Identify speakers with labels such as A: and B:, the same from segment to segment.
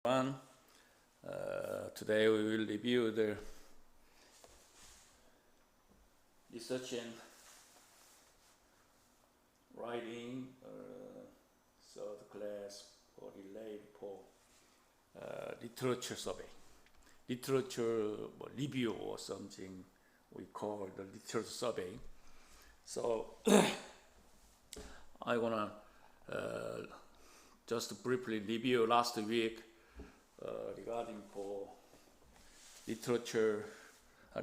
A: everyone. Today we will review the research and writing. So the class for relay for literature survey, literature review or something we call the literature survey. So I wanna just briefly review last week regarding for literature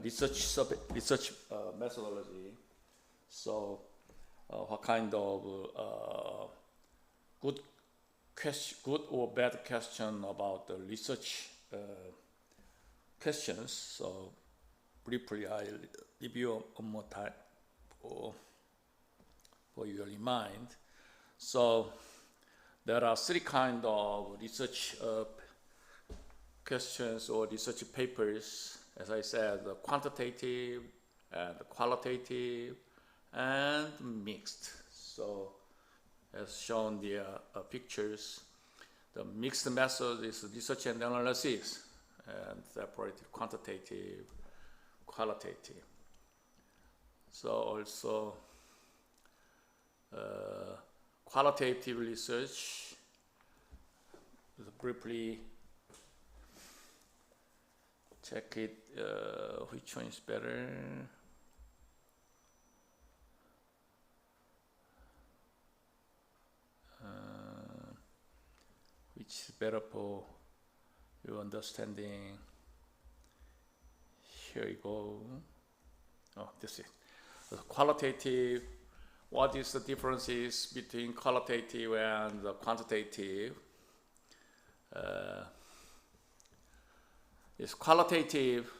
A: research methodology. So what kind of good or bad question about the research questions. So briefly I'll review one more time for your mind. So there are three kinds of research questions or research papers. As I said, the quantitative and qualitative and mixed. So as shown the pictures, the mixed method is research and analysis, and separated quantitative, qualitative. So also qualitative research, briefly check it, which one is better. Which is better for your understanding. Here you go. Oh, this is qualitative. What is the differences between qualitative and quantitative? Is qualitative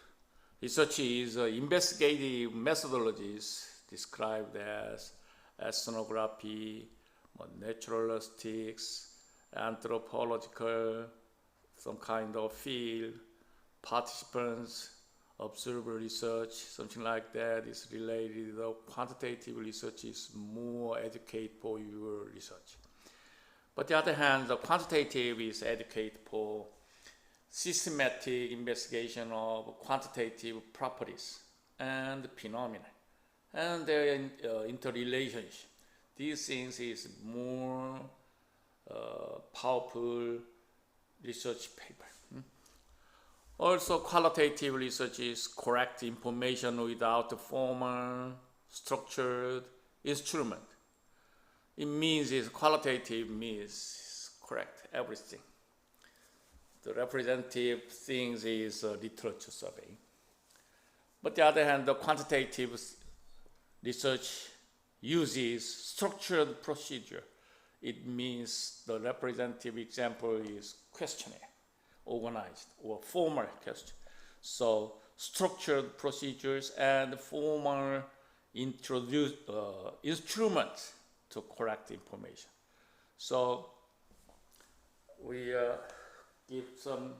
A: research is investigative methodologies described as ethnography, naturalistics, anthropological, some kind of field, participants, observer research, something like that is related. The quantitative research is more educate for your research. But the other hand, the quantitative is educate for systematic investigation of quantitative properties and phenomena and their interrelationship. These things is more powerful research paper. Also, qualitative research is correct information without formal, structured instrument. It means qualitative means correct everything. The representative things is literature survey. But the other hand, the quantitative research uses structured procedure. It means the representative example is questionnaire, organized or formal question. So structured procedures and formal instruments to correct information. So we give some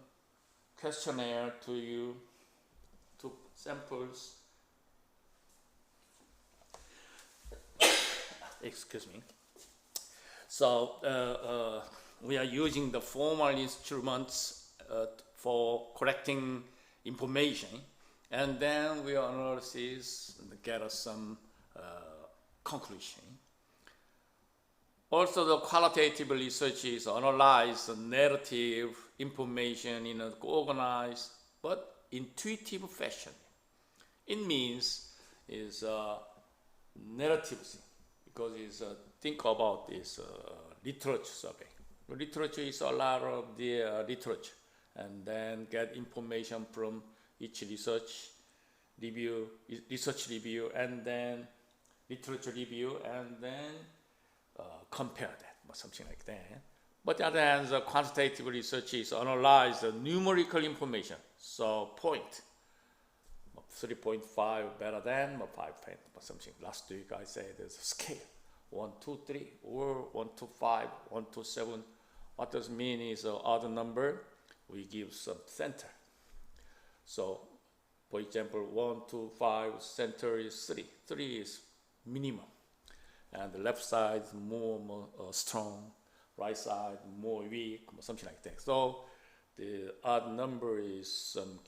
A: questionnaire to you, to samples. Excuse me. So we are using the formal instruments for correcting information, and then we analyze and get us some conclusion. Also, the qualitative research is analyze the narrative information in an organized but intuitive fashion. It means is narrative thing, because it's think about this literature survey. The literature is a lot of the literature, and then get information from each research review, and then literature review, and then compare that, or something like that. But the other hand, the quantitative research is analyze the numerical information. So point, 3.5 better than, or 5, or something. Last week I said there's a scale, 1, 2, 3, or 1 to 5, 1 to 7. What does mean is odd number, we give some center. So, for example, 1 to 5, center is 3. 3 is minimum. And the left side is more strong, right side more weak, something like that. So the odd number is some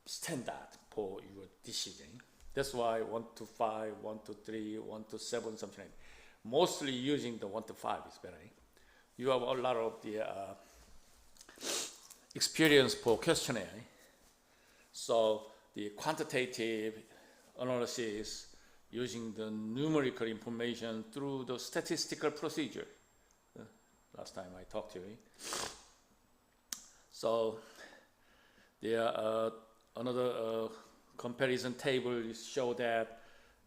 A: standard for your decision. That's why 1 to 5, 1 to 3, 1 to 7, something like that. Mostly using the 1 to 5 is better. You have a lot of the experience for questionnaire. So the quantitative analysis using the numerical information through the statistical procedure. Last time I talked to you. So there another comparison table show that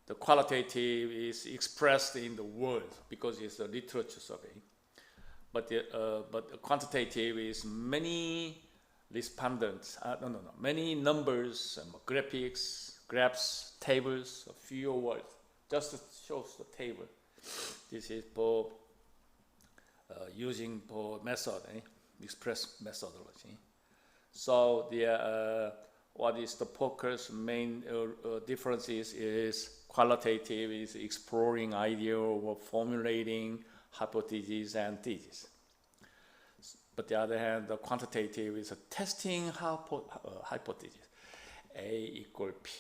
A: the qualitative is expressed in the word because it's a literature survey. But the quantitative is many respondents, many numbers, graphics, graphs, tables, a few words, just shows the table. This is for using for method, express methodology. So the what is the focus main differences is qualitative is exploring idea or formulating hypotheses and theses. But the other hand, the quantitative is testing hypothesis. A equal P.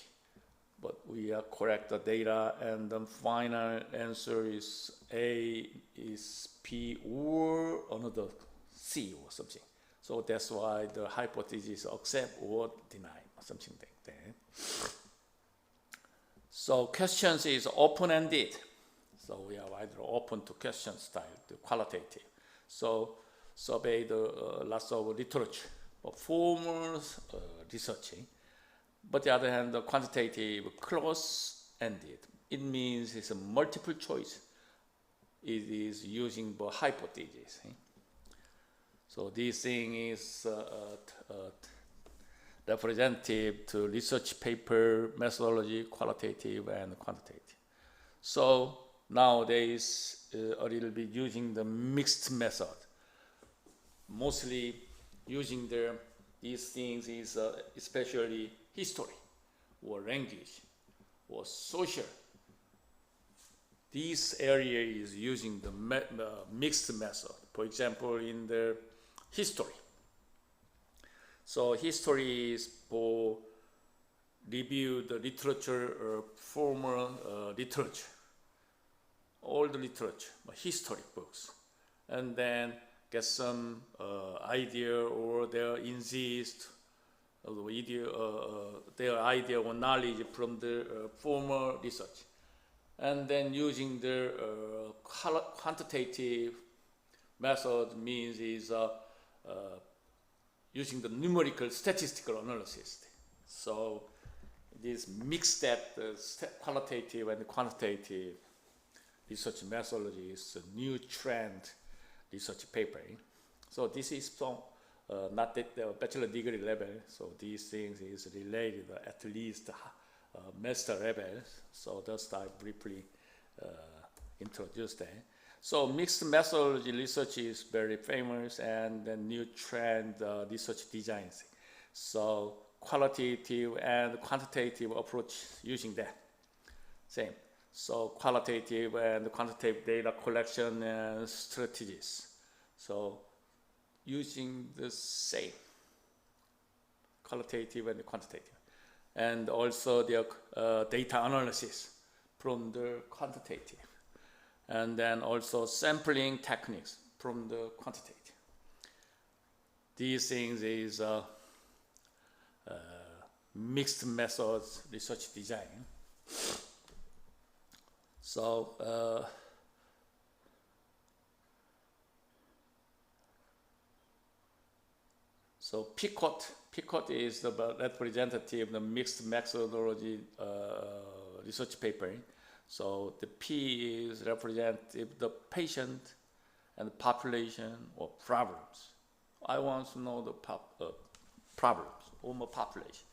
A: But we correct the data and the final answer is A is P or another C or something. So that's why the hypothesis accept or deny or something like that. So questions is open-ended. So we are either open to question style, the qualitative. So survey the lots of literature, but formal researching. But the other hand, the quantitative close-ended. It means it's a multiple choice. It is using the hypothesis. So this thing is representative to research paper, methodology, qualitative and quantitative. So nowadays, a little bit using the mixed method. Mostly using these things is especially history or language or social. This area is using the mixed method. For example, in the history. So history is for review the literature, formal literature, all the literature, history books, and then get some idea or their insist, their idea or knowledge from the formal research, and then using the quantitative method means is using the numerical statistical analysis. So this mix that qualitative and quantitative research methodology is a new trend research paper. So this is from not at the bachelor degree level. So these things is related at least master level. So that's I briefly introduced that. So mixed methodology research is very famous and the new trend research designs. So qualitative and quantitative approach using that. Same. So qualitative and quantitative data collection and strategies. So using the same qualitative and quantitative. And also the data analysis from the quantitative. And then also sampling techniques from the quantitative. These things is mixed methods research design. So PICOT is the representative, the mixed methodology research paper. So the P is representative the patient and the population or problems. I want to know the problems or more population.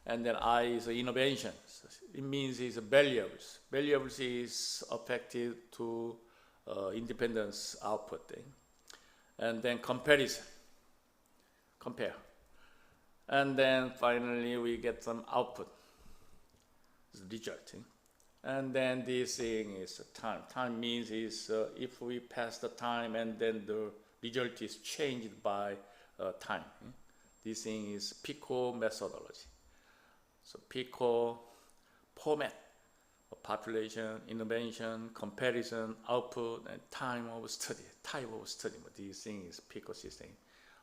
A: And then I is innovation. It means it's variables. Variables is affected to independence output thing. And then comparison. Compare. And then finally we get some output. Result. And then this thing is time. Time means is if we pass the time and then the result is changed by time. This thing is PICO methodology. So PICO format, population, intervention, comparison, output, and time of study, type of study. This thing is PICO system.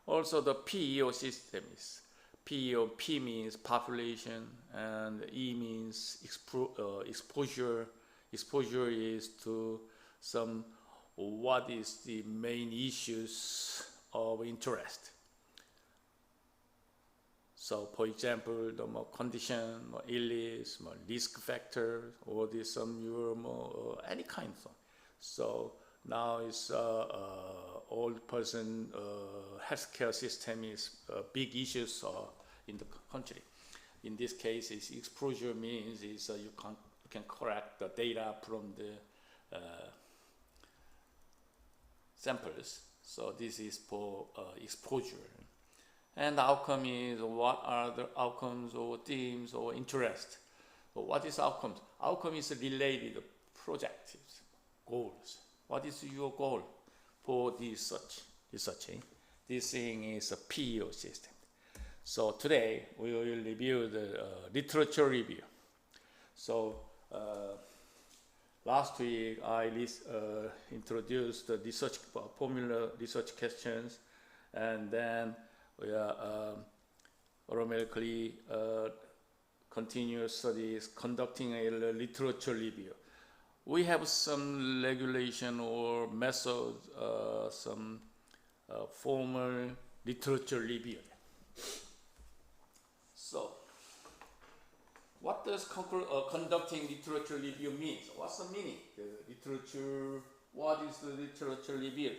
A: Also the PEO system is PEO. P means population, and E means exposure. Exposure is to some what is the main issues of interest. So, for example, the more condition, more illness, more risk factor, or this some any kind of. So now it's old person healthcare system is big issues in the country. In this case, is exposure means is you can correct the data from the samples. So this is for exposure. And the outcome is what are the outcomes or themes or interest. So what is outcomes? Outcome is related projects, goals. What is your goal for this research? This thing is a PEO system. So today we will review the literature review. So last week I introduced the research formula, research questions, and then we are automatically continuous studies conducting a literature review. We have some regulation or methods, some formal literature review. So, what does conducting literature review mean? What's the meaning? What is the literature review?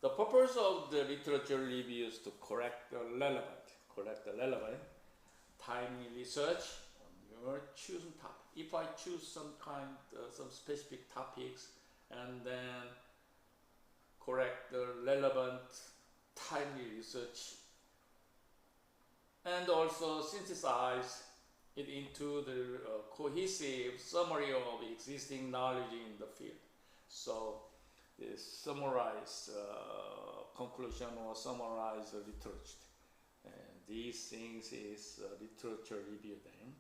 A: The purpose of the literature review is to correct the relevant, timely research on your chosen topic. If I choose some specific topics and then correct the relevant, timely research, and also synthesize it into the cohesive summary of existing knowledge in the field. So, this summarize conclusion or summarize literature. And these things is literature review then.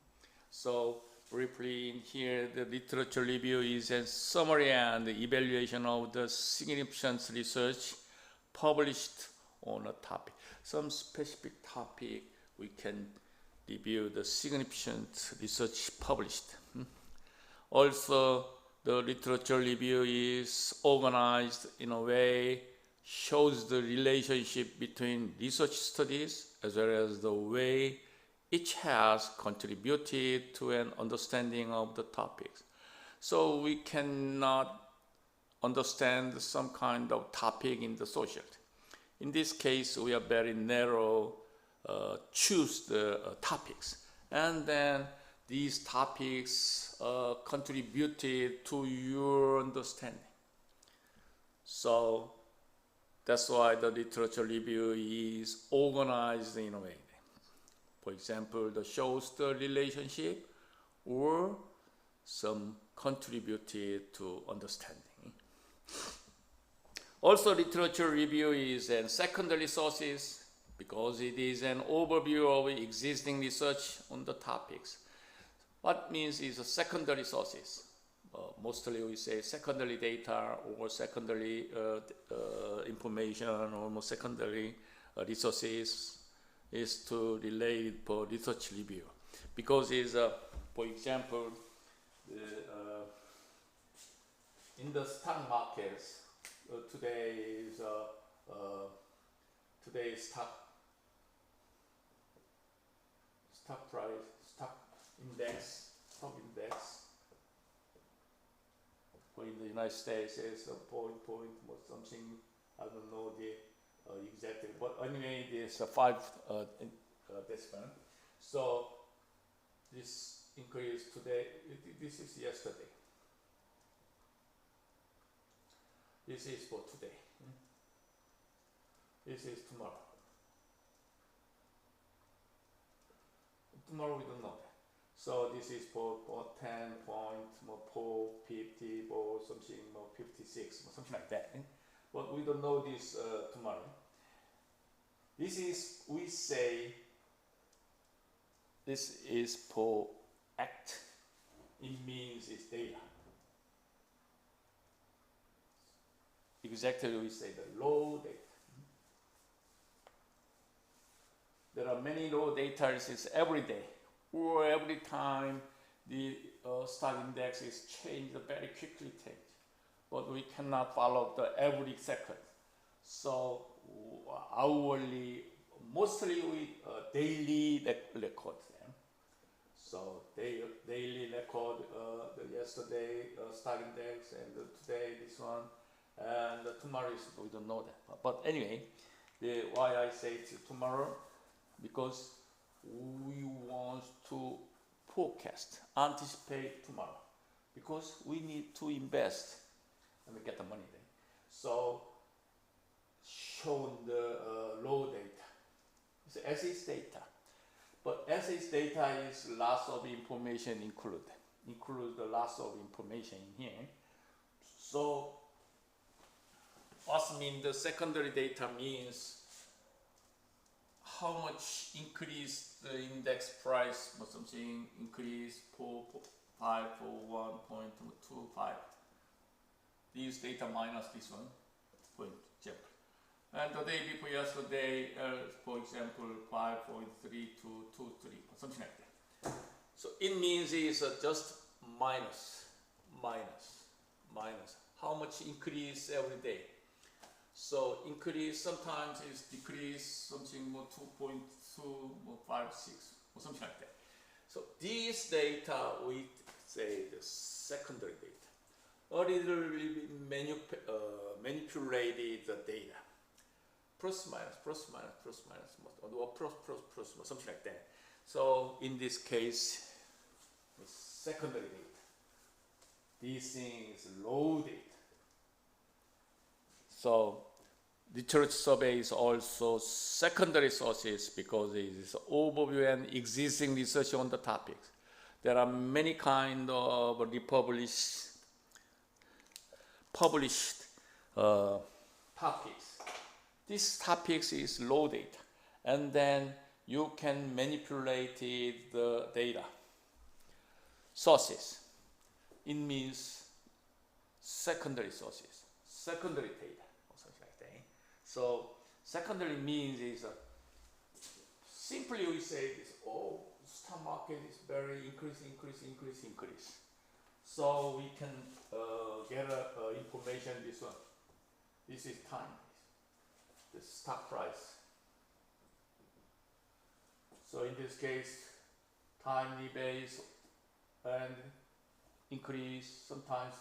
A: So briefly in here, the literature review is a summary and evaluation of the significant research published on a topic. Some specific topic we can review the significant research published. Also, the literature review is organized in a way shows the relationship between research studies as well as the way each has contributed to an understanding of the topics. So we cannot understand some kind of topic in the social. In this case, we are very narrow, choose the topics, and then these topics contributed to your understanding. So that's why the literature review is organized in a way. For example, the shows the relationship or some contributed to understanding. Also, literature review is a secondary sources because it is an overview of existing research on the topics. What means is a secondary sources. Mostly we say secondary data or secondary information or more secondary resources is to relate for research review. Because it's, for example, in the stock markets, today's stock price, stock index, for in the United States is a point or something. I don't know the exactly, but anyway, there's a 5 decimal. So this increase today. This is yesterday. This is for today. This is tomorrow. Tomorrow we don't know that. So this is for 10 point, more 50 or something, more 56, or something like that. But we don't know this tomorrow. This is, we say, this is for act. It means it's data. Exactly, we say the raw data. There are many raw data is every day or every time the stock index is changed, very quickly changed. But we cannot follow the every second. So hourly, mostly we daily record them. So daily record the yesterday stock index and today this one, and tomorrow is, we don't know that. But anyway, why I say it's tomorrow, because we want to forecast, anticipate tomorrow, because we need to invest and we get the money then. So shown the raw data. It's as-is data. But as-is data is lots of information include the lots of information in here. So what mean the secondary data means how much increase the index price or something increase 5 for 1.25. These data minus this one, for example. And the day before yesterday, for example, 5.3 to 2.3, something like that. So it means it's just minus. How much increase every day? So increase sometimes is decrease something more 2.2 or 5.6 or something like that. So these data we say the secondary data. A little bit manipulated the data. Plus minus, or plus, something like that. So in this case, the secondary data. This thing is raw data. So literature survey is also secondary sources because it is overview and existing research on the topics. There are many kind of published topics. This topics is raw data, and then you can manipulate the data sources. It means secondary sources, secondary data, or something like that. So secondary means is simply we say this: oh, stock market is very increase. So we can get information. This one, this is time. The stock price. So in this case, timely base and increase, sometimes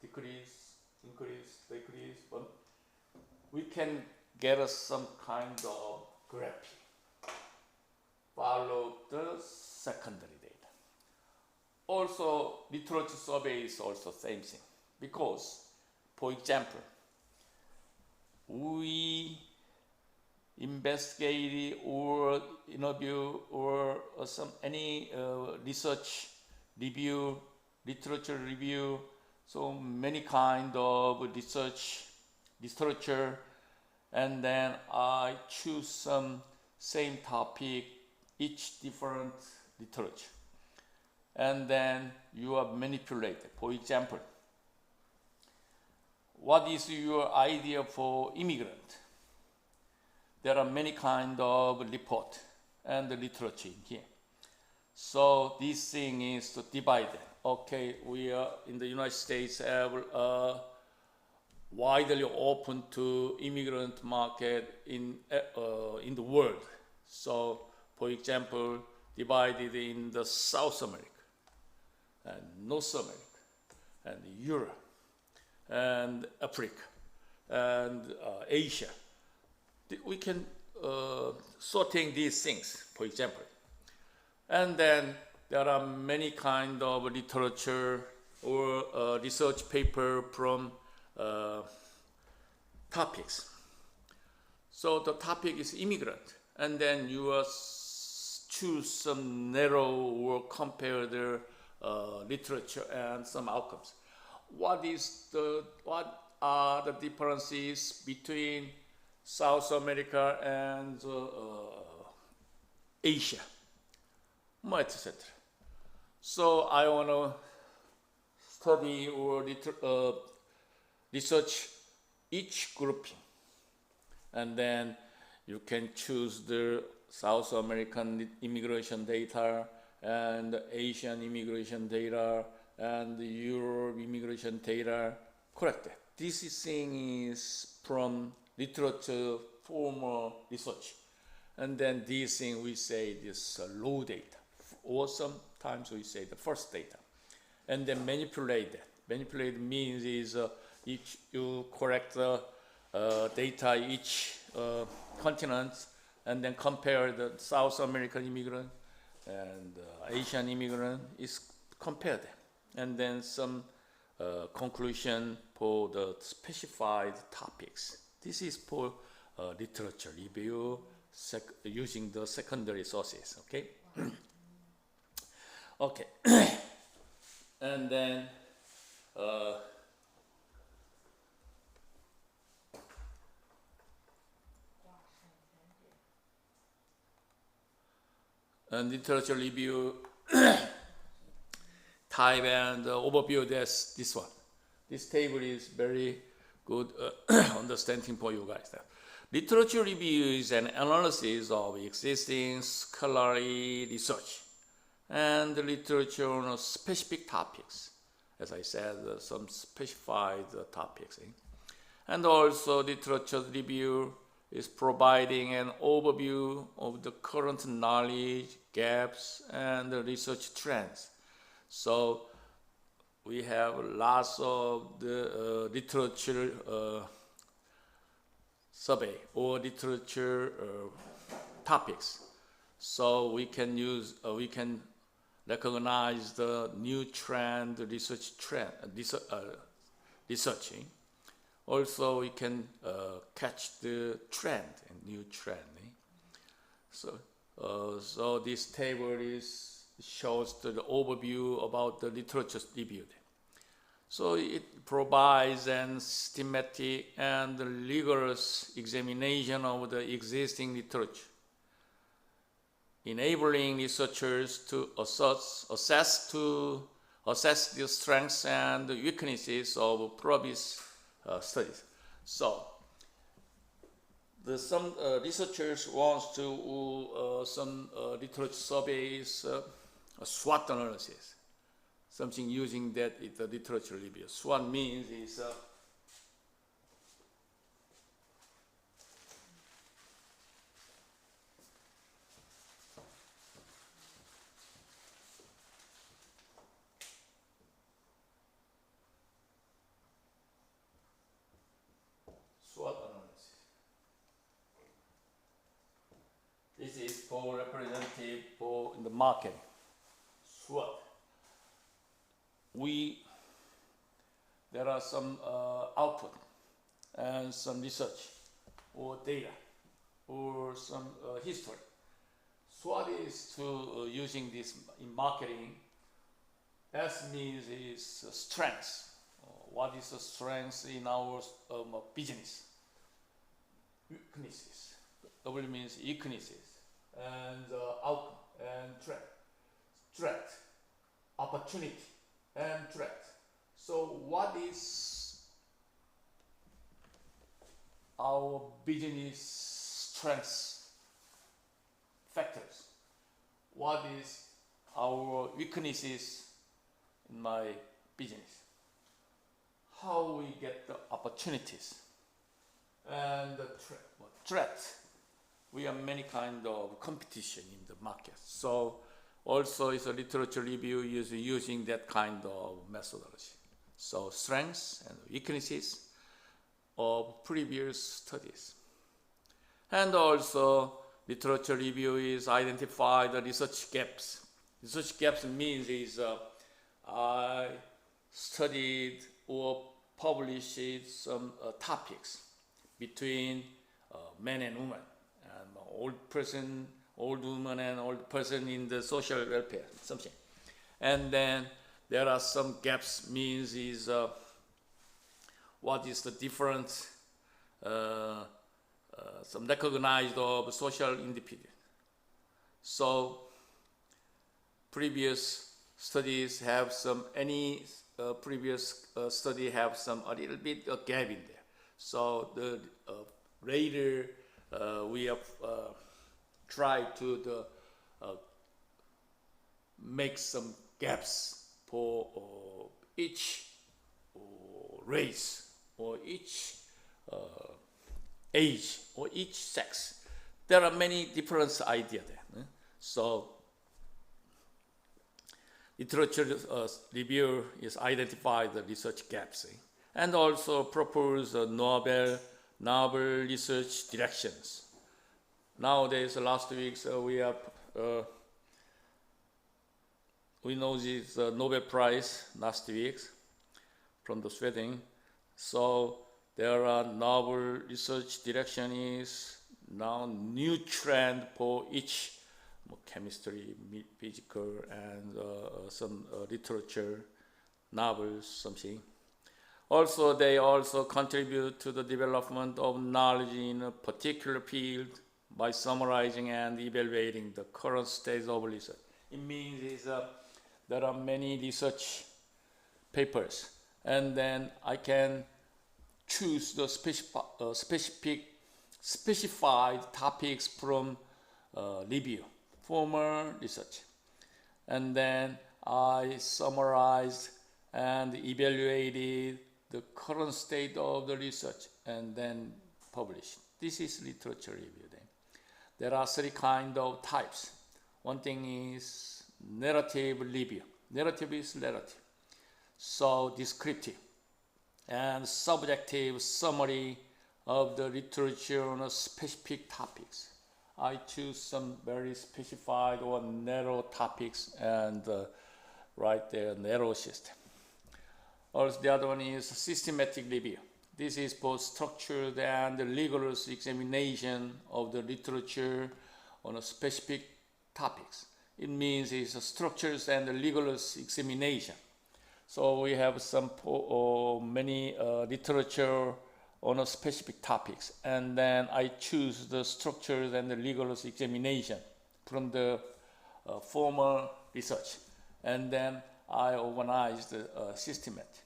A: decrease, decrease, but we can get some kind of graph. Follow the secondary data. Also, literature survey is also same thing, because, for example, we investigate or interview or any research review, literature review, so many kind of literature, and then I choose some same topic, each different literature, and then you are manipulated. For example, what is your idea for immigrant? There are many kind of report and the literature in here. So this thing is to divide them. Okay, we are in the United States widely open to immigrant market in the world. So, for example, divided in the South America and North America and Europe and Africa and Asia. We can sorting these things, for example. And then there are many kind of literature or research paper from topics. So the topic is immigrant, and then you choose some narrow or compare the literature and some outcomes. What are the differences between South America and Asia, etc. So I want to study or research each grouping, and then you can choose the South American immigration data and Asian immigration data and Europe immigration data. Correct. This thing is from literature formal research, and then this thing we say this raw data, or sometimes we say the first data, and then manipulate that. Manipulate means is each you correct the data each continent, and then compare the South American immigrant and Asian immigrant is compared, and then some conclusion for the specified topics. This is for literature review using the secondary sources. Okay. Okay. And then and literature review type and overview. That's this one. This table is very good understanding for you guys. Literature review is an analysis of existing scholarly research and literature on specific topics. As I said, some specified topics. And also literature review is providing an overview of the current knowledge gaps and the research trends. So we have lots of the literature survey or literature topics. So we can use, we can recognize the new trend, researching. Also, we can catch the trend, a new trend. So this table shows the overview about the literature review. So it provides an systematic and rigorous examination of the existing literature, enabling researchers to assess the strengths and weaknesses of previous studies. So some researchers want to some literature surveys, SWOT analysis, something using that in the literature review. SWOT means is SWOT analysis. This is for representative for in the market. SWOT. There are some output and some research or data or some history. SWOT is to using this in marketing. S means is strengths. What is the strength in our business? Weaknesses. W means weaknesses and outcome and threat, opportunity and threat. So what is our business strengths factors? What is our weaknesses in my business? How we get the opportunities and the threat. We have many kind of competition in the market. So also it's a literature review using that kind of methodology. So strengths and weaknesses of previous studies. And also literature review is identify the research gaps. Research gaps means is I studied or published some topics between men and women, and old woman and old person in the social welfare, something. And then there are some gaps means is what is the different some recognized of social independence. So previous studies have some, previous study have some a little bit of gap in there. So the later we have tried to make some gaps for each race or each age or each sex. There are many different ideas there. So literature review is identify the research gaps and also propose novel research directions. Nowadays, last week we know this Nobel Prize last week from the Sweden. So there are novel research direction is now new trend for each chemistry, physical, and some literature, novels, something. Also, they also contribute to the development of knowledge in a particular field by summarizing and evaluating the current state of research. It means there are many research papers, and then I can choose the specified topics from review, formal research, and then I summarized and evaluated the current state of the research and then published. This is literature review. There are three kinds of types. One thing is narrative review. Narrative is narrative, so descriptive and subjective summary of the literature on a specific topics. I choose some very specified or narrow topics and write their narrow system. Also, the other one is systematic review. This is for structured and rigorous examination of the literature on a specific topics. It means it's a structures and rigorous examination. So we have some many literature on a specific topics, and then I choose the structures and the rigorous examination from the formal research, and then I organize the systematic.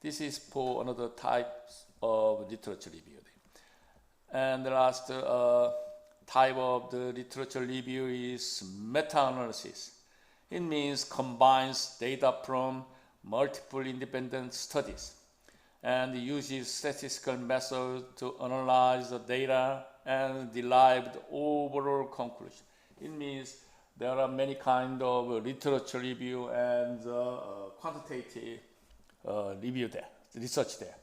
A: This is for another types of literature review. And the last type of the literature review is meta-analysis. It means combines data from multiple independent studies and uses statistical methods to analyze the data and derive the overall conclusion. It means there are many kinds of literature review and quantitative review there, research there.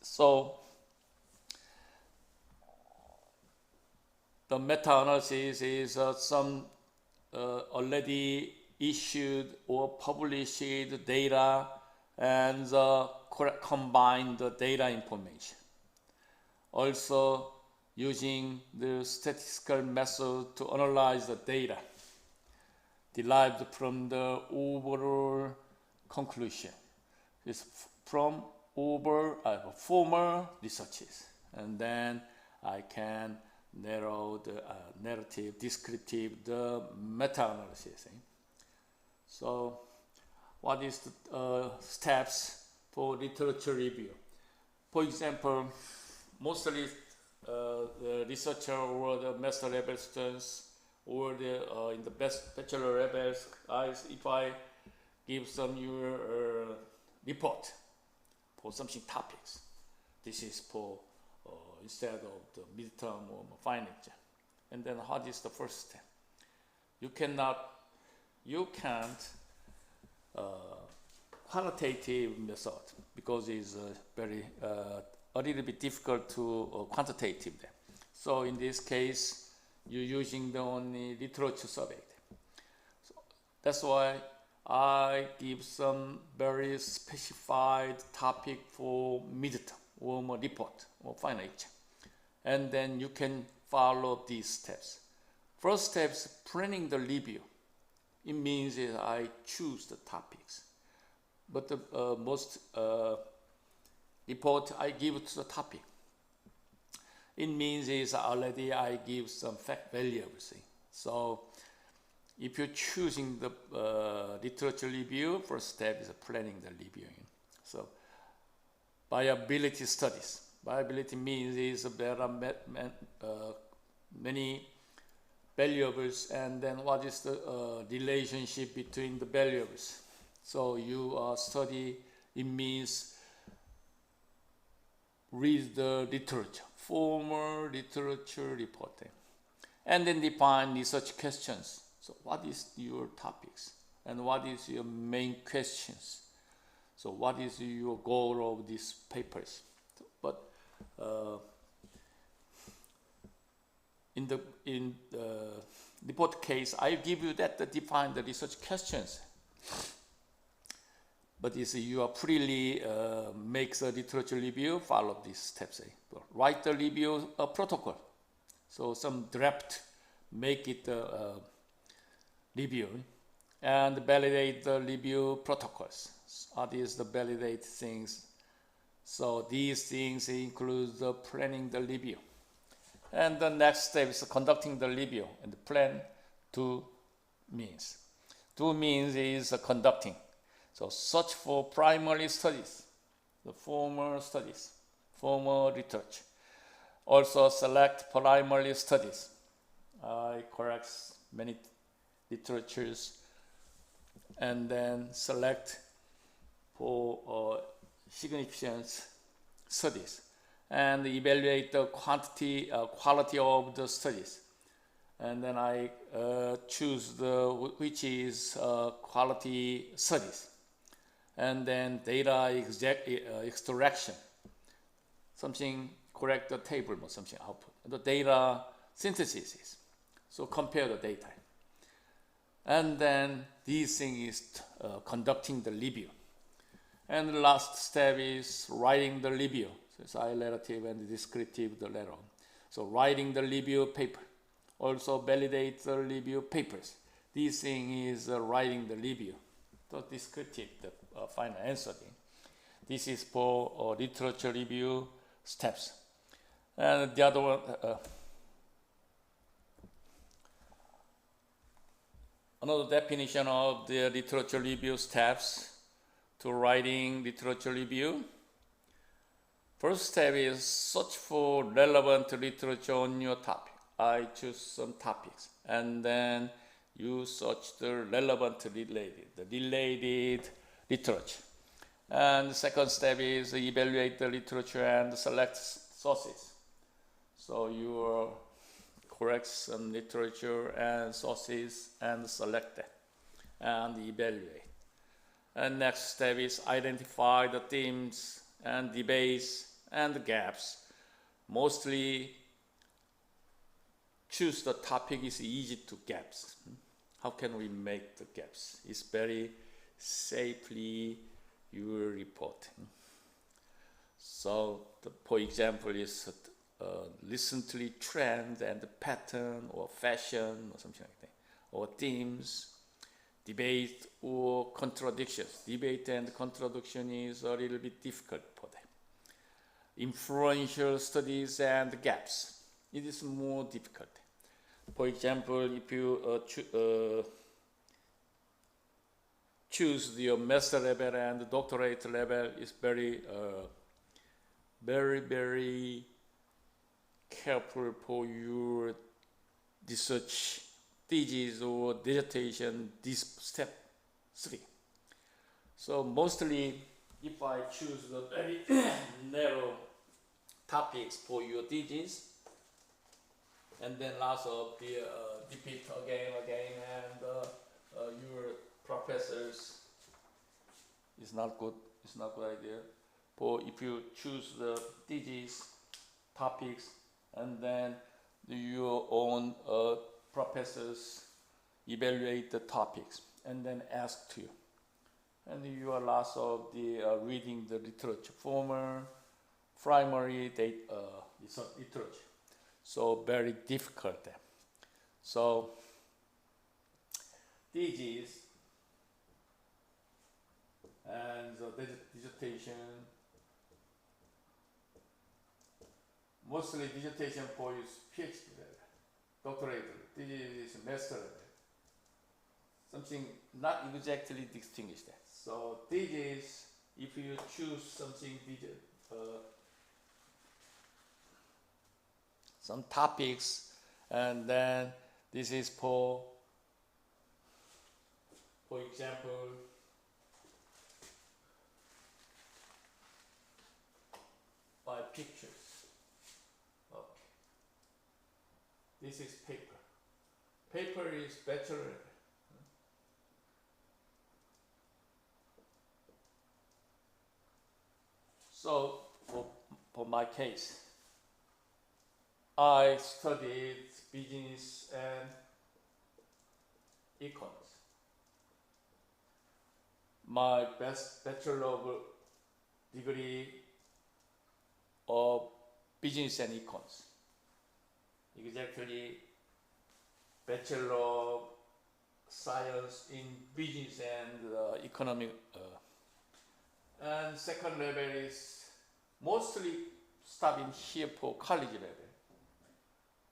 A: So the meta-analysis is some already issued or published data and combine the data information. Also using the statistical method to analyze the data derived from the overall conclusion. It's from former researches, and then I can narrow the narrative, descriptive, the meta-analysis. So what is the steps for literature review? For example, mostly the researcher or the master level students or the in the bachelor levels, if I give some your report for something topics, this is for instead of the midterm or final exam. And then what is the first step? You can't quantitative method because it's very a little bit difficult to quantitative them. So in this case, you're using the only literature survey. So that's why I give some very specified topic for midterm or more report or final exam. And then you can follow these steps. First step is planning the review. It means that I choose the topics. But the most report I give to the topic. It means is already I give some fact variables. So if you're choosing the literature review, first step is planning the reviewing. So viability studies. Viability means is there are many variables, and then what is the relationship between the variables. So you study, it means read the literature, formal literature reporting, and then define research questions. So what is your topics and what is your main questions? So what is your goal of these papers? But in the report case, I give you that define the research questions. But you are freely make the literature review, follow these steps. Write the review protocol. So some draft, make it review, and validate the review protocols. What is the validate things? So these things include the planning the review. And the next step is conducting the review, and the plan two means. Two means is conducting. So search for primary studies, the formal studies, formal research. Also select primary studies. I correct many literatures, and then select for significant studies, and evaluate the quality of the studies. And then I choose which is quality studies. And then data extraction, something correct the table or something output. The data synthesis is, so compare the data. And then this thing is conducting the review. And the last step is writing the review. So it's relative and descriptive the letter. So writing the review paper. Also validate the review papers. This thing is writing the review. The descriptive, the final answer. This is for literature review steps. And the other one, another definition of the literature review steps to writing literature review. First step is search for relevant literature on your topic. I choose some topics, and then you search the relevant related literature. And the second step is evaluate the literature and select sources. So you correct some literature and sources and select that and evaluate. And next step is identify the themes and debates and the gaps. Mostly choose the topic is easy to gaps. How can we make the gaps? It's very safely your report. So for example is recently trend and the pattern or fashion or something like that, or themes, debate or contradictions. Debate and contradiction is a little bit difficult for them. Influential studies and gaps. It is more difficult. For example, if you choose your master level and doctorate level, is very careful for your research thesis or dissertation, this step 3. So mostly, if I choose the very narrow topics for your thesis, and then lots of the repeat again, and your professors is not good. It's not good idea. But if you choose the thesis topics, and then your own professors evaluate the topics, and then ask to you, and you are lots of the reading the literature, formal, primary literature. So very difficult. So thesis and the dissertation, mostly dissertation for is PhD level, doctorate level. This is master level. Something not exactly distinguished that. So this is, if you choose something, some topics, and then this is for example, by pictures. Okay. This is paper. Paper is bachelor. So for my case, I studied business and econs. My best bachelor of degree of business and econs. Exactly, bachelor of science in business and economic. And second level is mostly studying here for college level.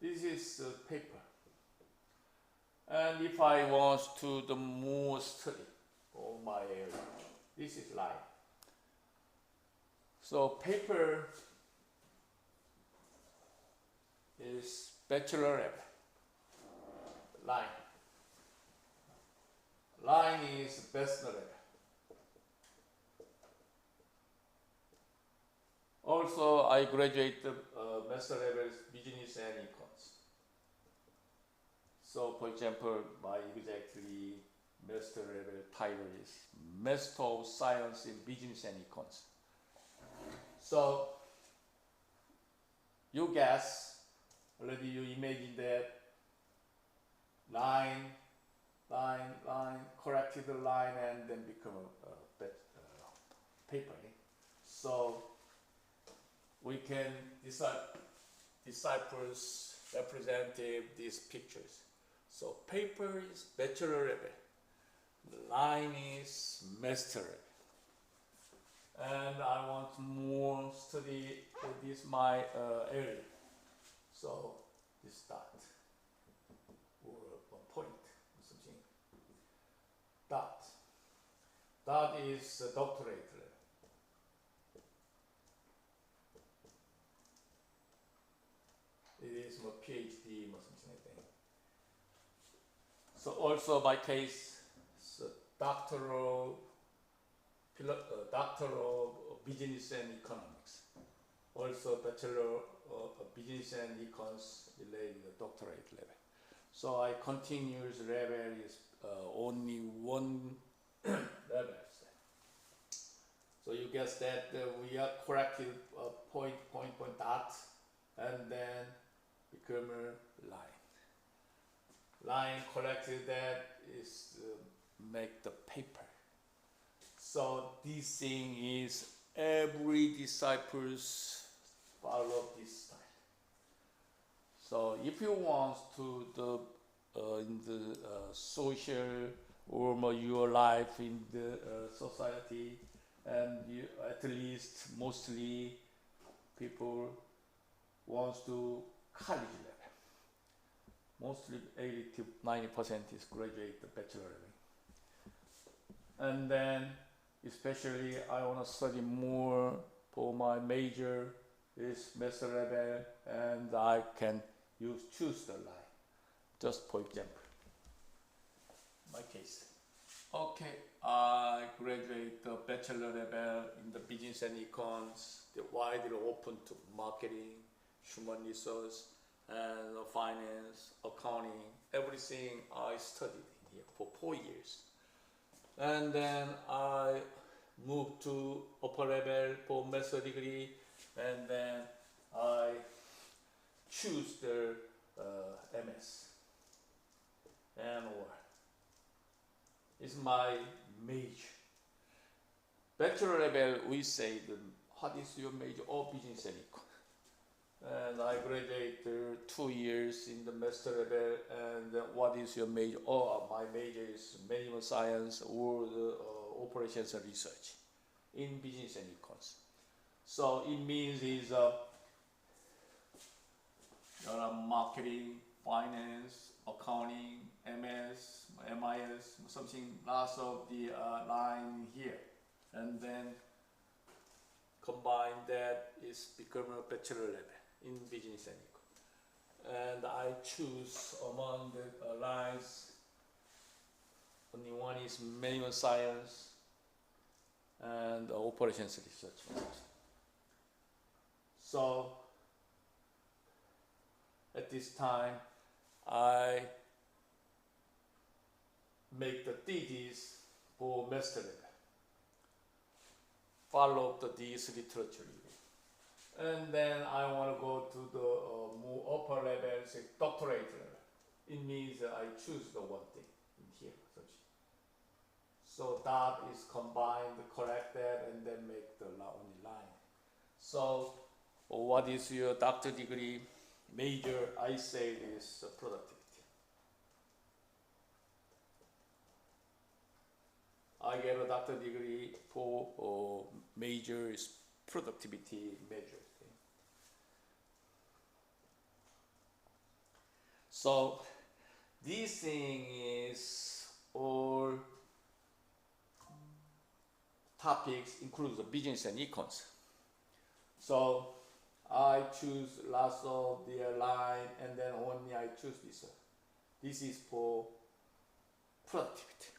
A: This is paper. And if I want to do more study for my area, this is line. So paper is bachelor level. Line. Line is bachelor level. Also, I graduated master level business and econs. So, for example, my exactly master level title is Master of Science in Business and Econs. So, you guess, already you imagine that line, corrected line, and then become a paper. So, we can decipher representative these pictures. So paper is bachelor level, line is master level, and I want more study for this my area. So this dot or a point or something. Dot is doctorate level. It is my PhD or something like that. So also my case, so doctor of business and economics. Also bachelor of business and econs related to doctorate level. So I continuous level is only one level. So you guess that we are corrected point, dot, and then become a line. Line collected that is make the paper. So this thing is every disciples follow this style. So if you want to in the social or your life in the society, and you, at least mostly people wants to college level. Mostly 80 to 90% is graduate the bachelor level. And then especially I want to study more for my major is master level, and I can choose the line. Just for example, my case. Okay, I graduate the bachelor level in the business and econs, widely open to marketing, human resource, and finance, accounting, everything I studied in here for 4 years. And then I moved to upper level for master degree, and then I choose the MS and or. It's my major. Bachelor level, we say, what is your major? Or business and econ. And I graduated 2 years in the master level, and what is your major? Oh, my major is management science or the operations and research in business and econs. So it means is There are marketing, finance, accounting, MS, MIS, something, lots of the line here. And then combine that is become a bachelor level in business and econ. And I choose among the lines, only one is manual science and operations research. So at this time, I make the thesis for master level. Follow up the this literature review. And then I want to go to the more upper level, say doctorate level. It means that I choose the one thing in here. So that is combined, correct that, and then make the only line. So what is your doctor degree major? I say is productivity. I get a doctor degree for major is productivity measure. Okay? So this thing is all topics includes the business and econs. So I choose lots of the line and then only I choose this one. This is for productivity.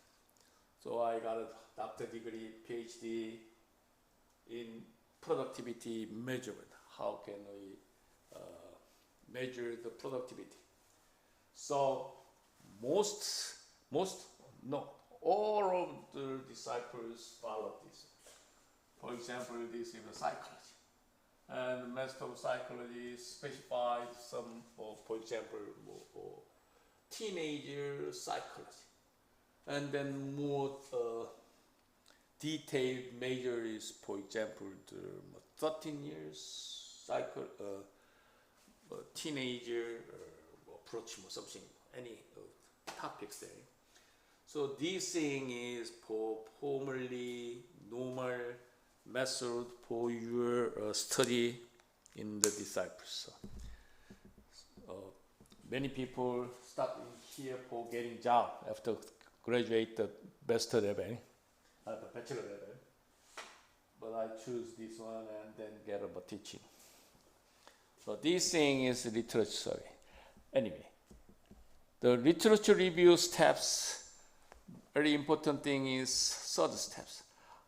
A: So I got a doctor degree, PhD in productivity measurement. How can we measure the productivity? So all of the disciples follow this. For example, this is a psychology. And the master of psychology specifies some, for example, teenager psychology. And then more detailed measure is, for example, the 13 years cycle, teenager approach or something, any topics there. So this thing is for formerly normal method for your study in the disciples. Many people start in here for getting job after graduate the master level, the bachelor level. But I choose this one and then get about teaching. So this thing is literature survey. Anyway, the literature review steps. Very important thing is third steps.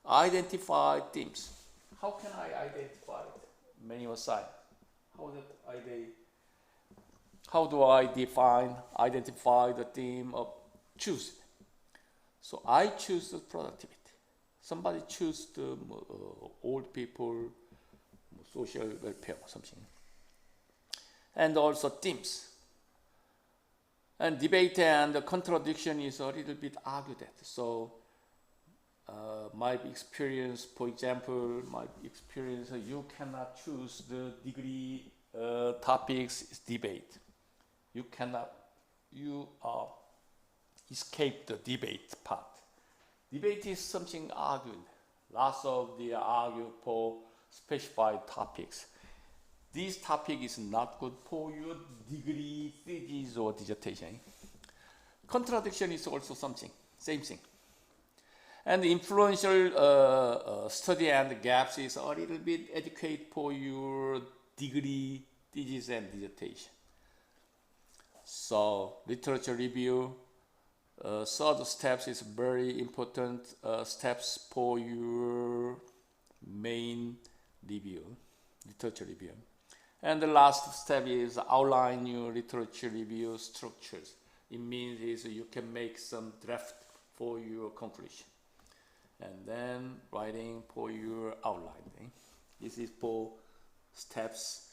A: Identify themes. How can I identify it? Manual side. How do I identify the theme of choose? So I choose the productivity. Somebody choose the old people, social welfare or something. And also themes. And debate and the contradiction is a little bit argued at. So my experience, for example, you cannot choose the degree topics is debate. You escape the debate part. Debate is something argued. Lots of the argue for specified topics. This topic is not good for your degree, thesis, or dissertation. Contradiction is also something, same thing. And the influential study and gaps is a little bit educate for your degree, thesis, and dissertation. So literature review, third steps is very important steps for your main review, literature review. And the last step is outline your literature review structures. It means is you can make some draft for your conclusion. And then writing for your outline. This is for steps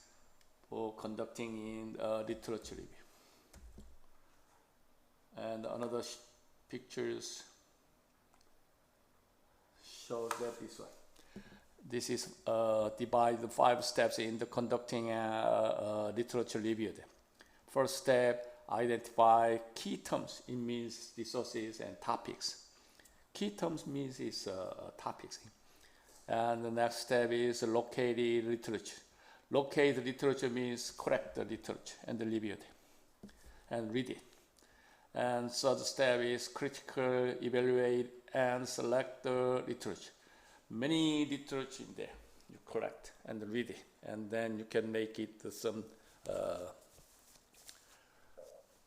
A: for conducting in literature review. And another pictures shows that this one. This is divide the 5 steps in the conducting literature review. First step, identify key terms. It means resources and topics. Key terms means is topics. And the next step is located literature. locate the literature means correct the literature and review it and read it. And third step is critical evaluate and select the literature. Many literature in there, you collect and read it, and then you can make it some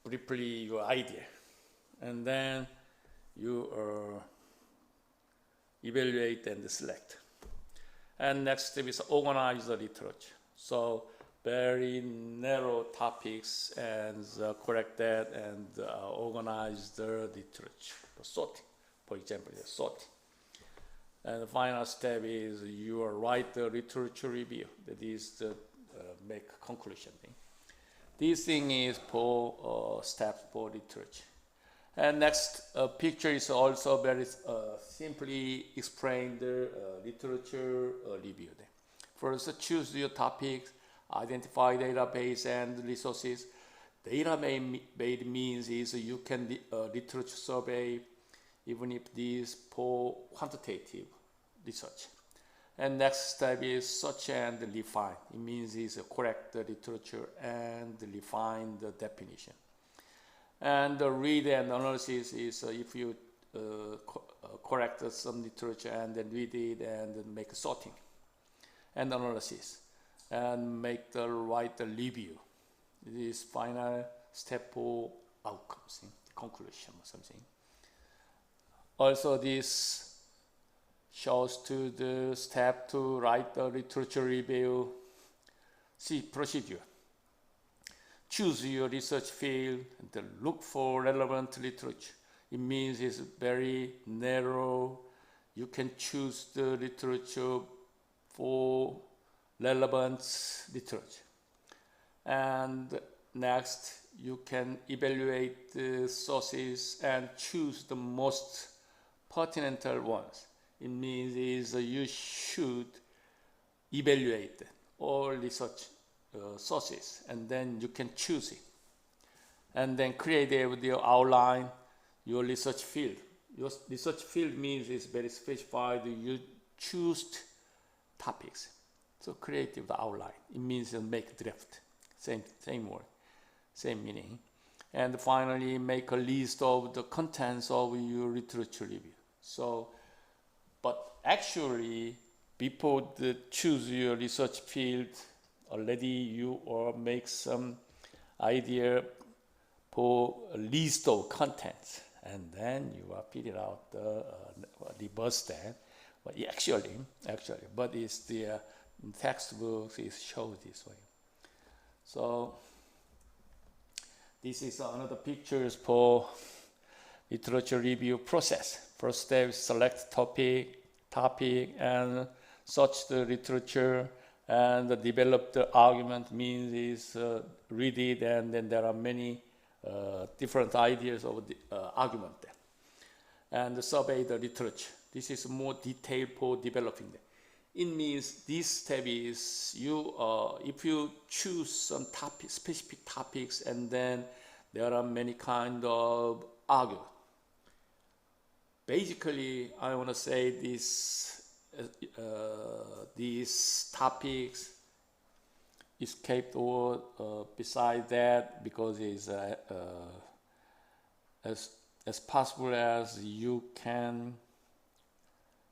A: briefly your idea, and then you evaluate and select. And next step is organize the literature. So very narrow topics and correct that and organize the literature. The sorting, for example, the sorting. And the final step is you write the literature review. That is the make conclusion thing. This thing is for steps for literature. And next picture is also very simply explain the literature review. First, choose your topics, identify database and resources. Database means is you can literature survey, even if this for quantitative research. And next step is search and refine. It means is correct the literature and refine the definition. And the read and analysis is if you correct some literature and then read it and then make a sorting and analysis and make the write the review. This final step for outcomes, conclusion or something. Also, this shows to the step to write the literature review. See procedure. Choose your research field and look for relevant literature. It means it's very narrow. You can choose the literature for relevant literature. And next, you can evaluate the sources and choose the most pertinent ones. It means is you should evaluate all research sources, and then you can choose it. And then create your outline, your research field. Your research field means it's very specified. You choose topics. So create the outline. It means make draft. Same word, same meaning. And finally, make a list of the contents of your literature review. So, but actually, before choose your research field, already you or make some idea for a list of contents, and then you are figure out the reverse that. But but it's the textbooks is show this way. So this is another pictures for literature review process. First step is select topic and search the literature and develop the argument means is read it, and then there are many different ideas of the argument there. And survey the literature. This is more detailed for developing them. It means this step is you if you choose some specific topics, and then there are many kind of argument. Basically, I want to say these topics escaped or beside that, because it's as possible as you can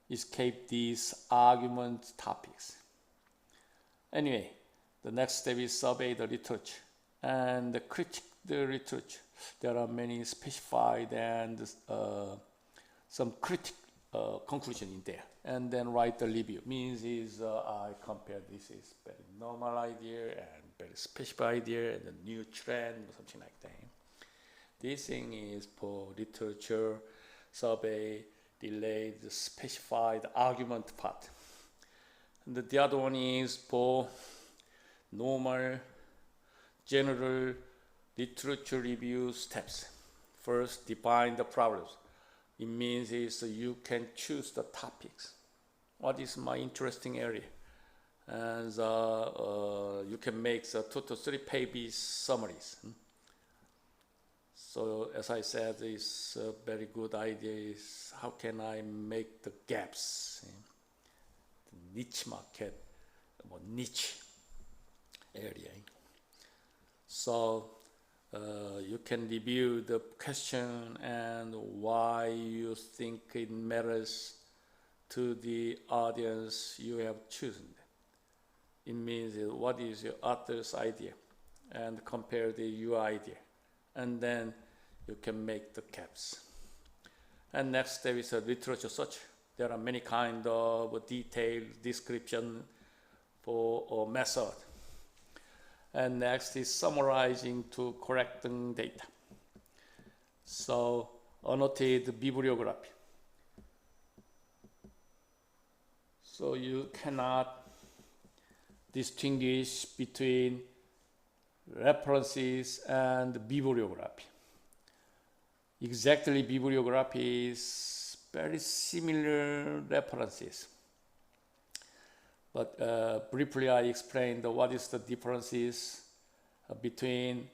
A: escape these argument topics. Anyway, the next step is survey the literature and critique the literature. There are many specified and some critic conclusion in there, and then write the review. Means is I compare this is very normal idea and very special idea and a new trend or something like that. This thing is for literature survey, delay the specified argument part. And the other one is for normal general literature review steps. First, define the problems. It means is you can choose the topics. What is my interesting area? And you can make the 2 to 3 pages summaries. So as I said, it's a very good idea is how can I make the gaps, the niche market, or niche area. So you can review the question and why you think it matters to the audience you have chosen. It means what is your author's idea and compare your idea, and then you can make the caps. And next step is a literature search. There are many kind of detailed description for a method. And next is summarizing to correcting data. So annotate bibliography. So you cannot distinguish between references and bibliography. Exactly, bibliography is very similar references. But briefly I explained what is the differences between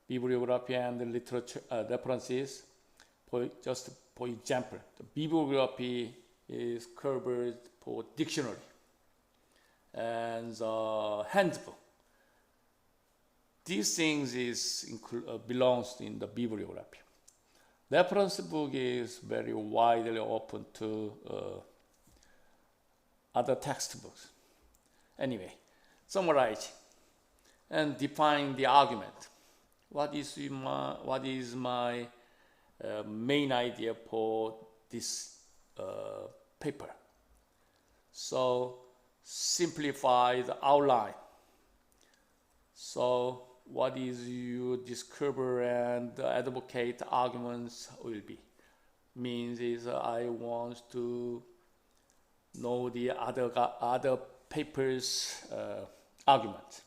A: bibliography and the literature references. Just for example, the bibliography is covered for dictionary and the handbook. These things belongs in the bibliography. Reference book is very widely open to other textbooks. Anyway, summarize and define the argument. What is my main idea for this paper? So simplify the outline. So what is you discover and advocate arguments will be. Means is I want to know the other papers argument.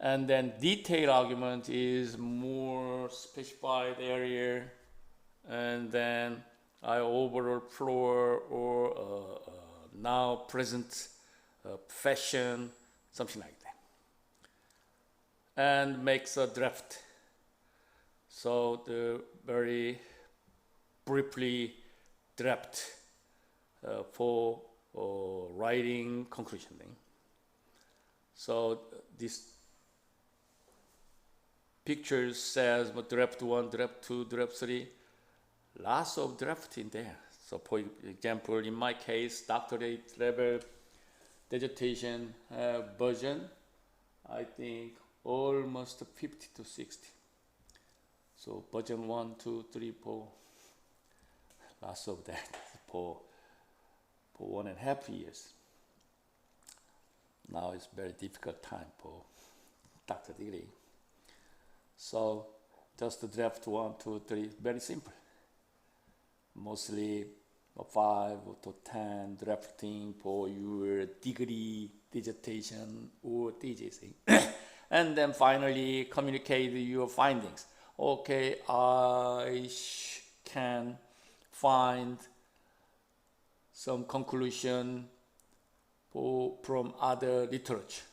A: And then detailed argument is more specified area, and then I overall floor or now present fashion, something like that. And makes a draft. So the very briefly draft for writing conclusion thing. So this picture says draft 1, draft 2, draft 3. Lots of draft in there. So for example, in my case, doctorate level dissertation version, I think almost 50 to 60. So version 1, 2, 3, 4, lots of that for 1.5 years. Now it's very difficult time for doctor degree. So just the draft 1, 2, 3, very simple. Mostly 5 to 10 drafting for your degree, dissertation, or thesis. And then finally communicate your findings. Okay, I can find some conclusion from other literature,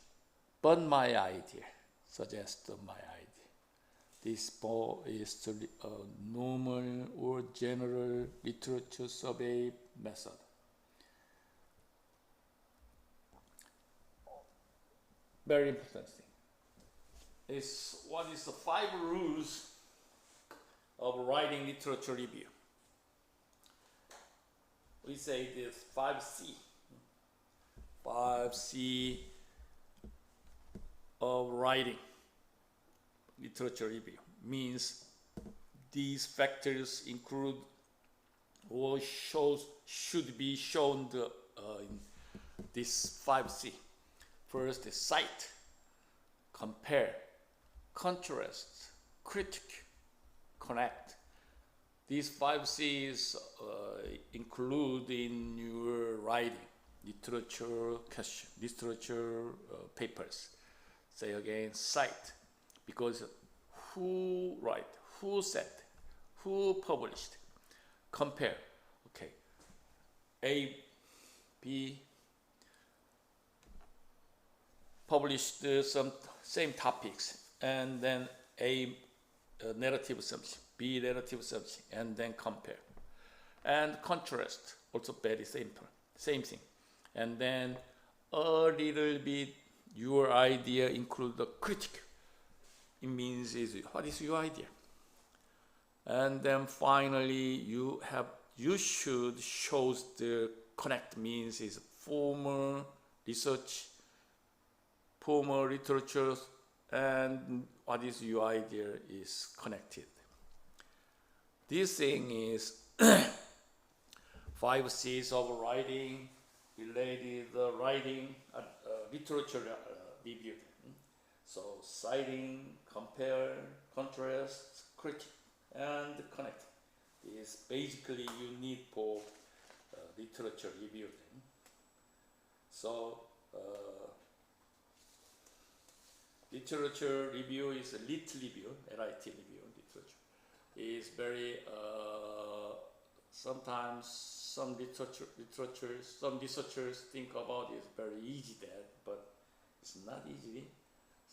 A: but my idea, suggest my idea. This is the normal or general literature survey method. Very important thing is what is the 5 rules of writing literature review. We say this 5C. 5C of writing literature review means these factors include or should be shown in this 5C. First is cite, compare, contrast, critique, connect. These 5 C's include in your writing, literature question, literature papers. Say again, cite, because who write, who said, who published. Compare, okay, A, B published some same topics, and then A narrative something, B narrative something, and then compare. And contrast, also very simple, same thing. And then a little bit your idea include the critic. It means what is your idea? And then finally, you should show the connect, means is former research, former literature, and what is your idea is connected. This thing is 5 C's of writing, related writing, literature review. So citing, compare, contrast, critique, and connect is basically you need for literature review. So literature review is a lit review, LIT review, literature is very sometimes some researchers think about it very easy that, but it's not easy.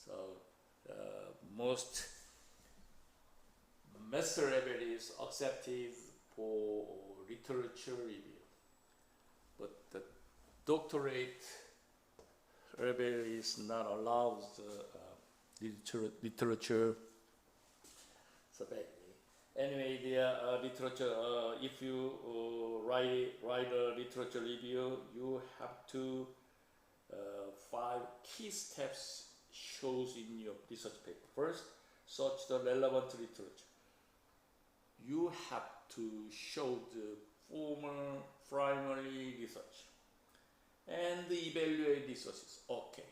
A: So most master level is accepted for literature review, but the doctorate level is not allowed literature. So anyway, the literature. If you write a literature review, you have to 5 key steps shows in your research paper. First, search the relevant literature. You have to show the former primary research and evaluate researches. Okay,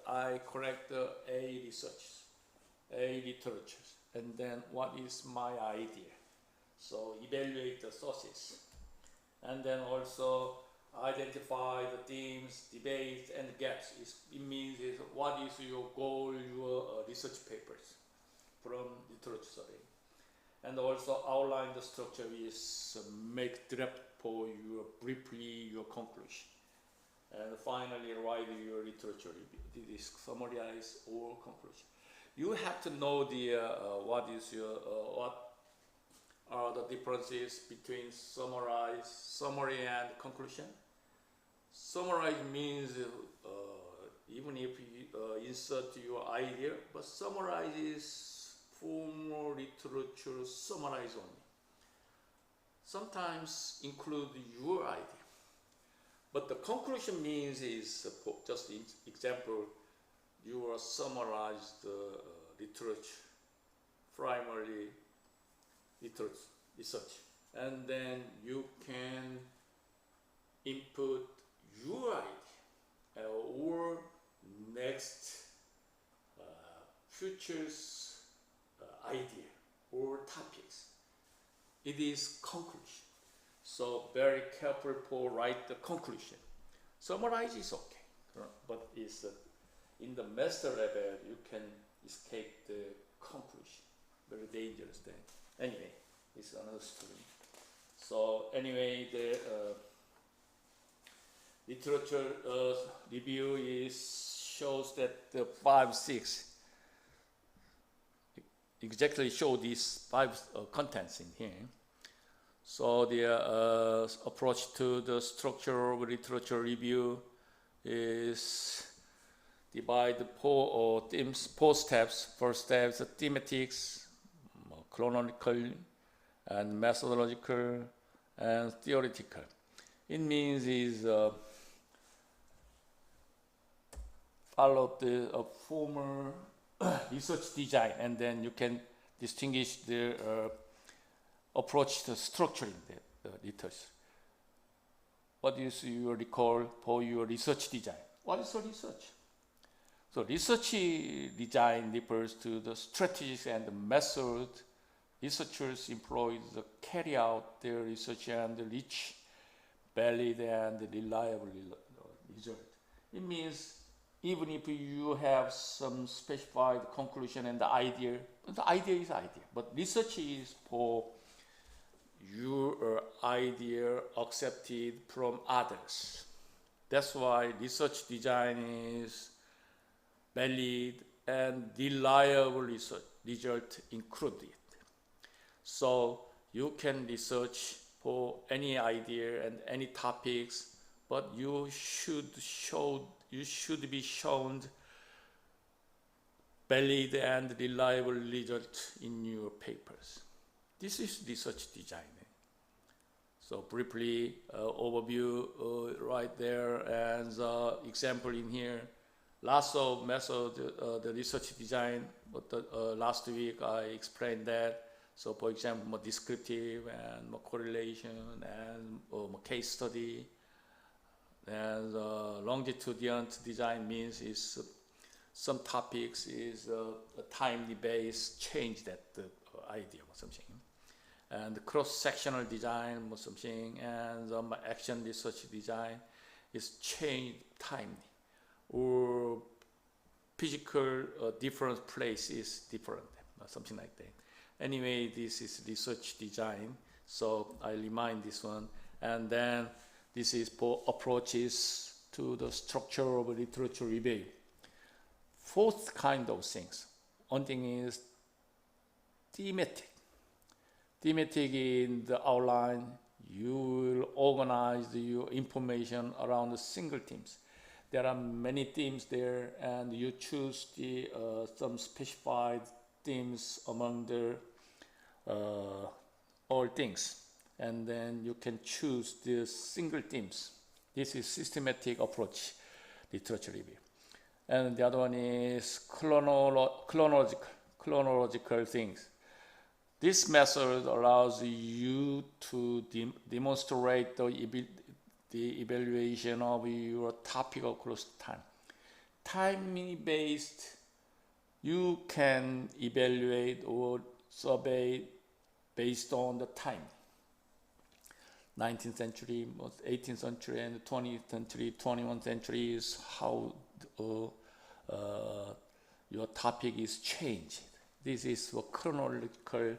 A: I correct the A research, A literature, and then what is my idea? So evaluate the sources, and then also identify the themes, debates, and gaps. It means what is your goal, your research papers from literature survey. And also outline the structure is make draft for your briefly your conclusion. And finally write your literature review. This is summarize all conclusion. You have to know the what are the differences between summary and conclusion. Summarize means even if you insert your idea, but summarize is formal literature summarize only. Sometimes include your idea, but the conclusion means is just example. You are summarize the literature, primarily literature research, and then you can input your idea or next futures idea or topics. It is conclusion. So very careful for write the conclusion. Summarize is okay, but it's in the master level you can escape the conclusion. Very dangerous thing. Anyway, it's another story. So anyway, the literature review shows that the 5, 6 exactly show these 5 contents in here. So the approach to the structure of literature review is divide the 4 themes, 4 steps. First step is thematics, chronological, and methodological, and theoretical. It means is follow the former research design, and then you can distinguish the approach to structuring the literature. What is your recall for your research design? What is the research? So research design refers to the strategies and the method researchers employ to carry out their research and reach valid and reliable result. It means even if you have some specified conclusion and the idea is idea, but research is for your idea accepted from others. That's why research design is valid and reliable research result included. So you can research for any idea and any topics, but you should show you should be shown valid and reliable results in your papers. This is research design. So briefly, overview right there, and example in here. Lots of methods, the research design, but last week I explained that. So for example, more descriptive and more correlation and more case study. And longitudinal design means is some topics is a timely base change that idea or something. And cross-sectional design or something, and action research design is change timely, or physical different place is different, or something like that. Anyway, this is research design, so I remind this one. And then this is for approaches to the structure of literature review. Fourth kind of things. One thing is thematic. Thematic in the outline, you will organize your information around the single themes. There are many themes there, and you choose the some specified themes among the all things, and then you can choose the single themes. This is systematic approach, literature review. And the other one is chronological things. This method allows you to demonstrate the evaluation of your topic across time. Time-based, you can evaluate or survey based on the time. 19th century, 18th century, and 20th century, 21st century is how your topic is changed. This is a chronological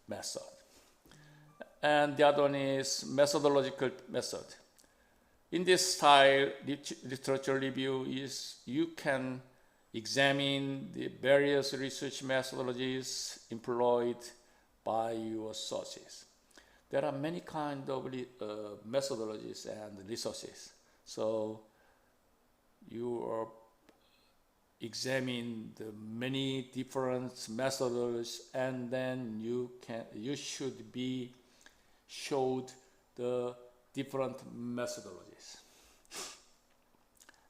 A: method. And the other one is methodological method. In this style, literature review is you can examine the various research methodologies employed by your sources. There are many kinds of methodologies and resources. So you are examine the many different methods, and then you should be showed the different methodologies.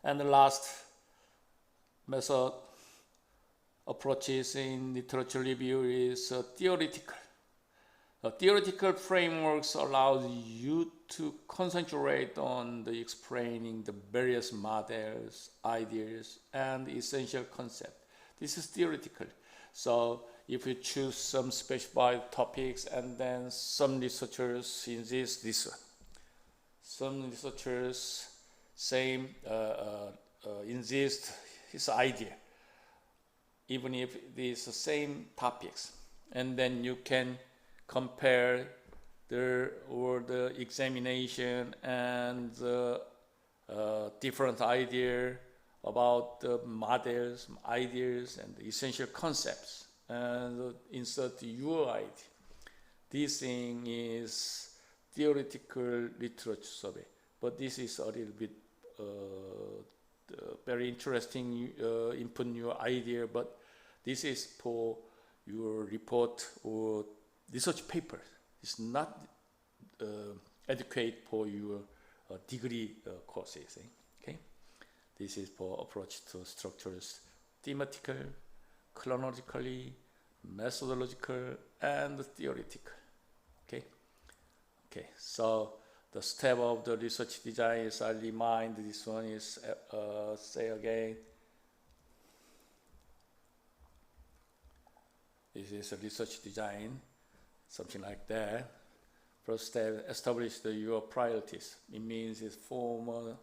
A: And the last method approaches in literature review is theoretical. Theoretical frameworks allows you to concentrate on the explaining the various models, ideas, and essential concepts. This is theoretical. So if you choose some specified topics, and then some researchers insist this one. Some researchers insist his idea, even if it is the same topics, and then you can compare the examination and the different idea about the models, ideas, and the essential concepts, and insert your idea. This thing is theoretical literature survey, but this is a little bit very interesting input your idea, but this is for your report or research paper. It's not adequate for your degree courses. Okay, this is for approach to structures: thematical, chronologically, methodological, and theoretical. Okay. So the step of the research design is, I remind this one is say again. This is a research design. Something like that. First step, establish your priorities. It means it's formal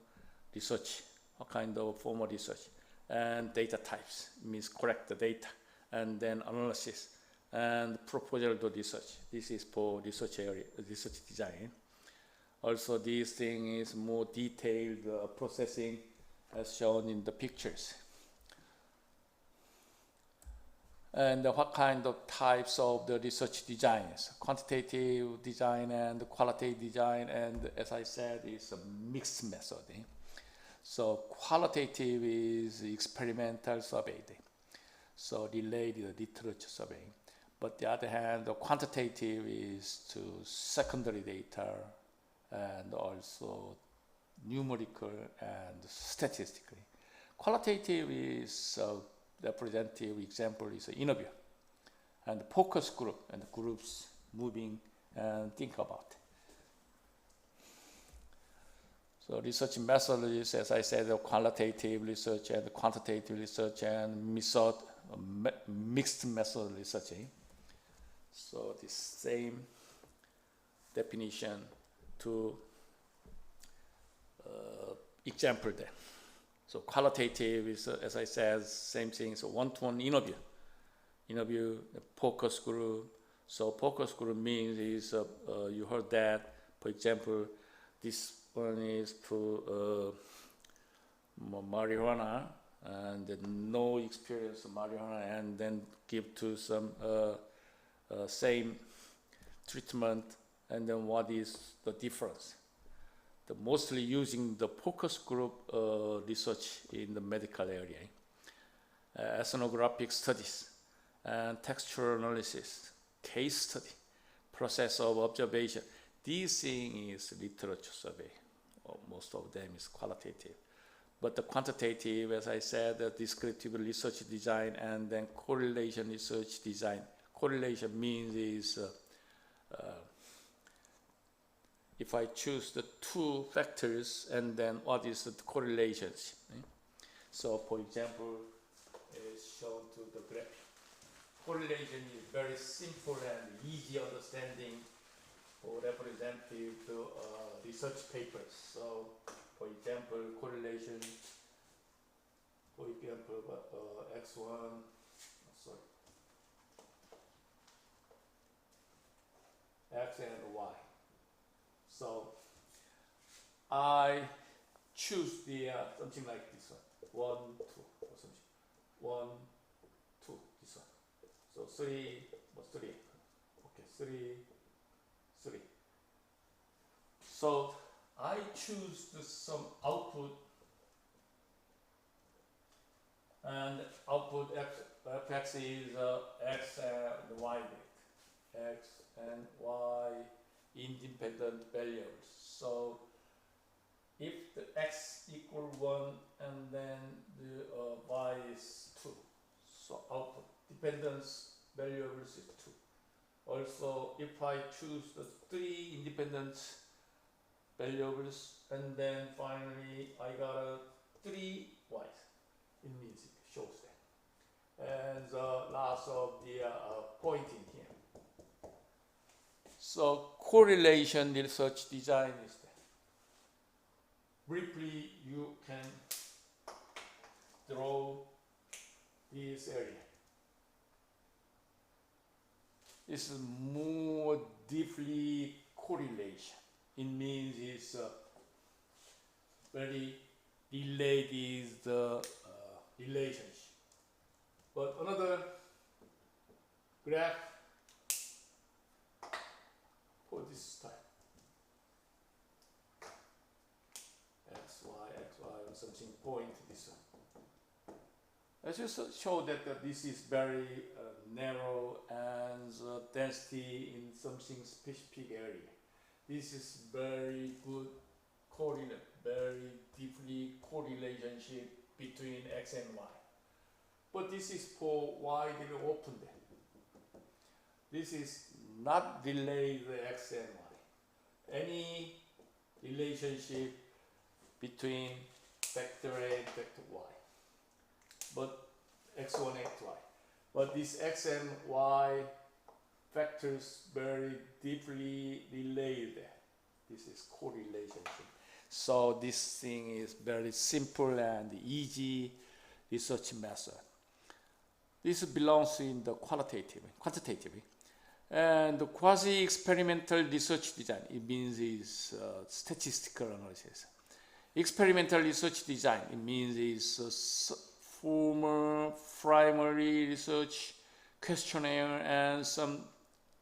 A: research, a kind of formal research. And data types, it means collect the data. And then analysis and proposal to research. This is for research area, research design. Also, this thing is more detailed processing as shown in the pictures. And what kind of types of the research designs? Quantitative design and qualitative design, and as I said, it's a mixed method. So qualitative is experimental survey. So delayed literature survey. But the other hand, the quantitative is to secondary data and also numerical and statistically. Qualitative is representative example is an interview and focus group and groups moving and think about. So research methodologies, as I said, qualitative research and quantitative research and mixed method research. So the same definition to example there. So qualitative is, as I said, same thing. So one-to-one interview, focus group. So focus group means is you heard that, for example, this one is for marijuana and no experience of marijuana, and then give to some same treatment, and then what is the difference? The mostly using the focus group research in the medical area, ethnographic studies, and textual analysis, case study, process of observation. This thing is literature survey. Most of them is qualitative. But the quantitative, as I said, the descriptive research design and then correlation research design. Correlation means is if I choose the two factors and then what is the correlations. So for example, is shown to the graph. Correlation is very simple and easy understanding for representative to research papers. So for example, correlation, for example, X1, sorry, X and Y. So I choose the something like this one, 1, 2, or something. 1, 2, this one. So 3, 3. Okay, 3, 3. So I choose some output, and output fx is x and y data. X and y independent variables. So if the x equal 1 and then the y is 2, so output dependence variables is 2. Also, if I choose the 3 independent variables and then finally I got a 3 y's, it means it shows that. And the last of the pointing here. So correlation research design is that. Briefly, you can draw this area. This is more deeply correlation. It means it's very delayed is the relationship. But another graph for this type. X, Y, or something point this one. I just show that this is very narrow and density in something specific area. This is very good correlate, very deeply correlationship between X and Y. But this is for widely open. This is not relay the X and Y. Any relationship between vector A and vector Y. But X1, X2. But this X and Y vectors very deeply related. This is correlation. So this thing is very simple and easy research method. This belongs in the quantitative. And the quasi-experimental research design, it means is statistical analysis. Experimental research design, it means is formal primary research, questionnaire, and some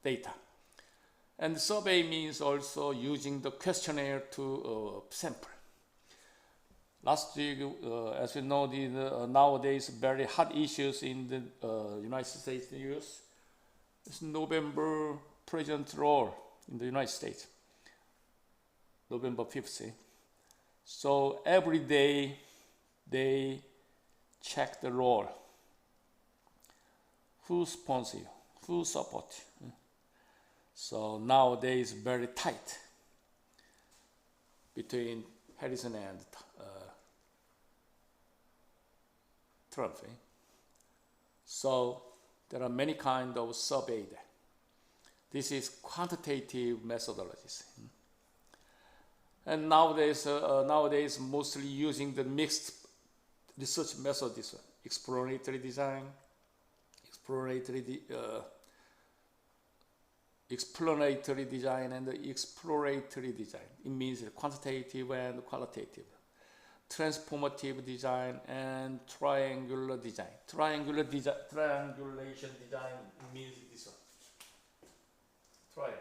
A: data. And survey means also using the questionnaire to sample. last week, as you know, nowadays very hot issues in the United States news. It's November president roll in the United States, November 5th. So every day they check the roll. Who sponsor you? Who support you? So nowadays very tight between Harrison and Trump. So there are many kinds of survey there. This is quantitative methodologies. And nowadays mostly using the mixed research method, this one, exploratory design, explanatory design and exploratory design. It means quantitative and qualitative. Transformative design and triangular design. Triangulation design means this one. Triangle.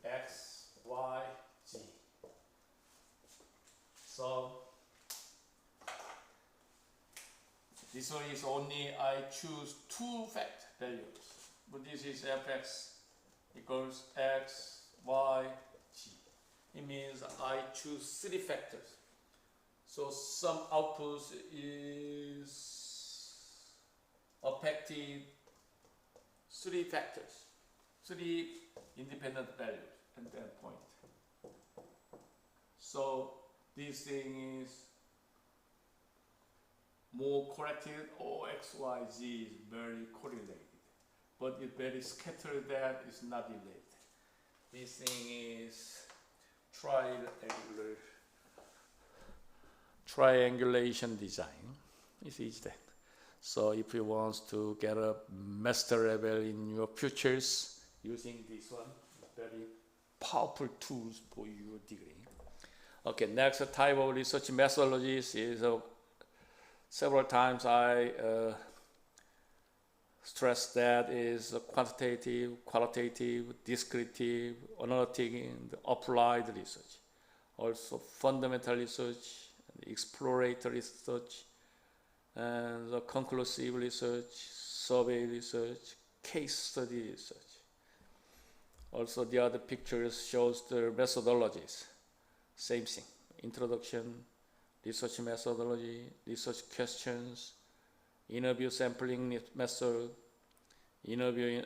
A: X, Y, Z. So this one is only I choose two fact values. But this is fx equals x, y, g. It means I choose three factors. So some output is affected three factors, three independent values at that point. So this thing is more corrected, or x, y, z is very correlated. But it's very scattered that is not related. This thing is triangulation design. It's easy then. So if you want to get a master level in your futures using this one, very powerful tools for your degree. Okay, next type of research methodologies is several times I stress that is quantitative, qualitative, descriptive, analytic, and applied research. Also fundamental research, exploratory research, and conclusive research, survey research, case study research. Also the other pictures shows the methodologies. Same thing, introduction, research methodology, research questions, interview sampling method, interview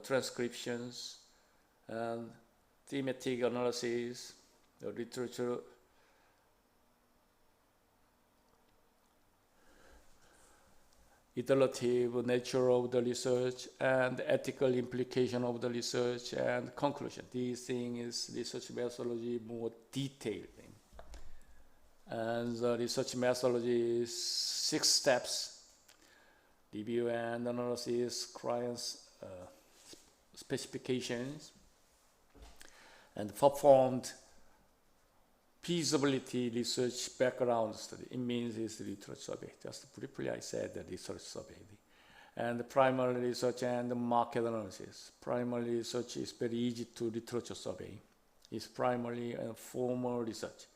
A: transcriptions, and thematic analysis, the literature, iterative nature of the research, and ethical implication of the research, and conclusion. This thing is research methodology more detailed. And the research methodology is 6 steps. Review and analysis, clients' specifications, and performed feasibility research background study. It means it's research survey. Just briefly I said the research survey. And primary research and market analysis. Primary research is very easy to literature survey. It's primarily and formal research.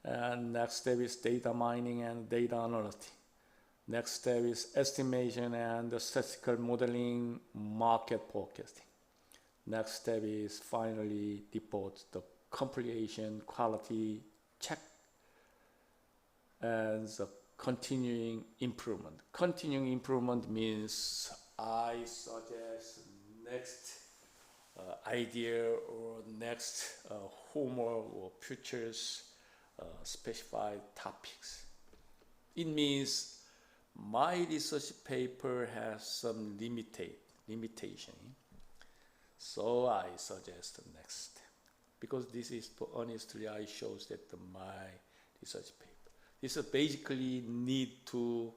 A: And next step is data mining and data analysis. Next step is estimation and statistical modeling, market forecasting. Next step is finally report the compilation, quality check, and the continuing improvement. Continuing improvement means I suggest next idea or next homework or futures specified topics. It means my research paper has some limitation. So I suggest the next step. Because this is, honestly, I shows that my research paper. This is basically need to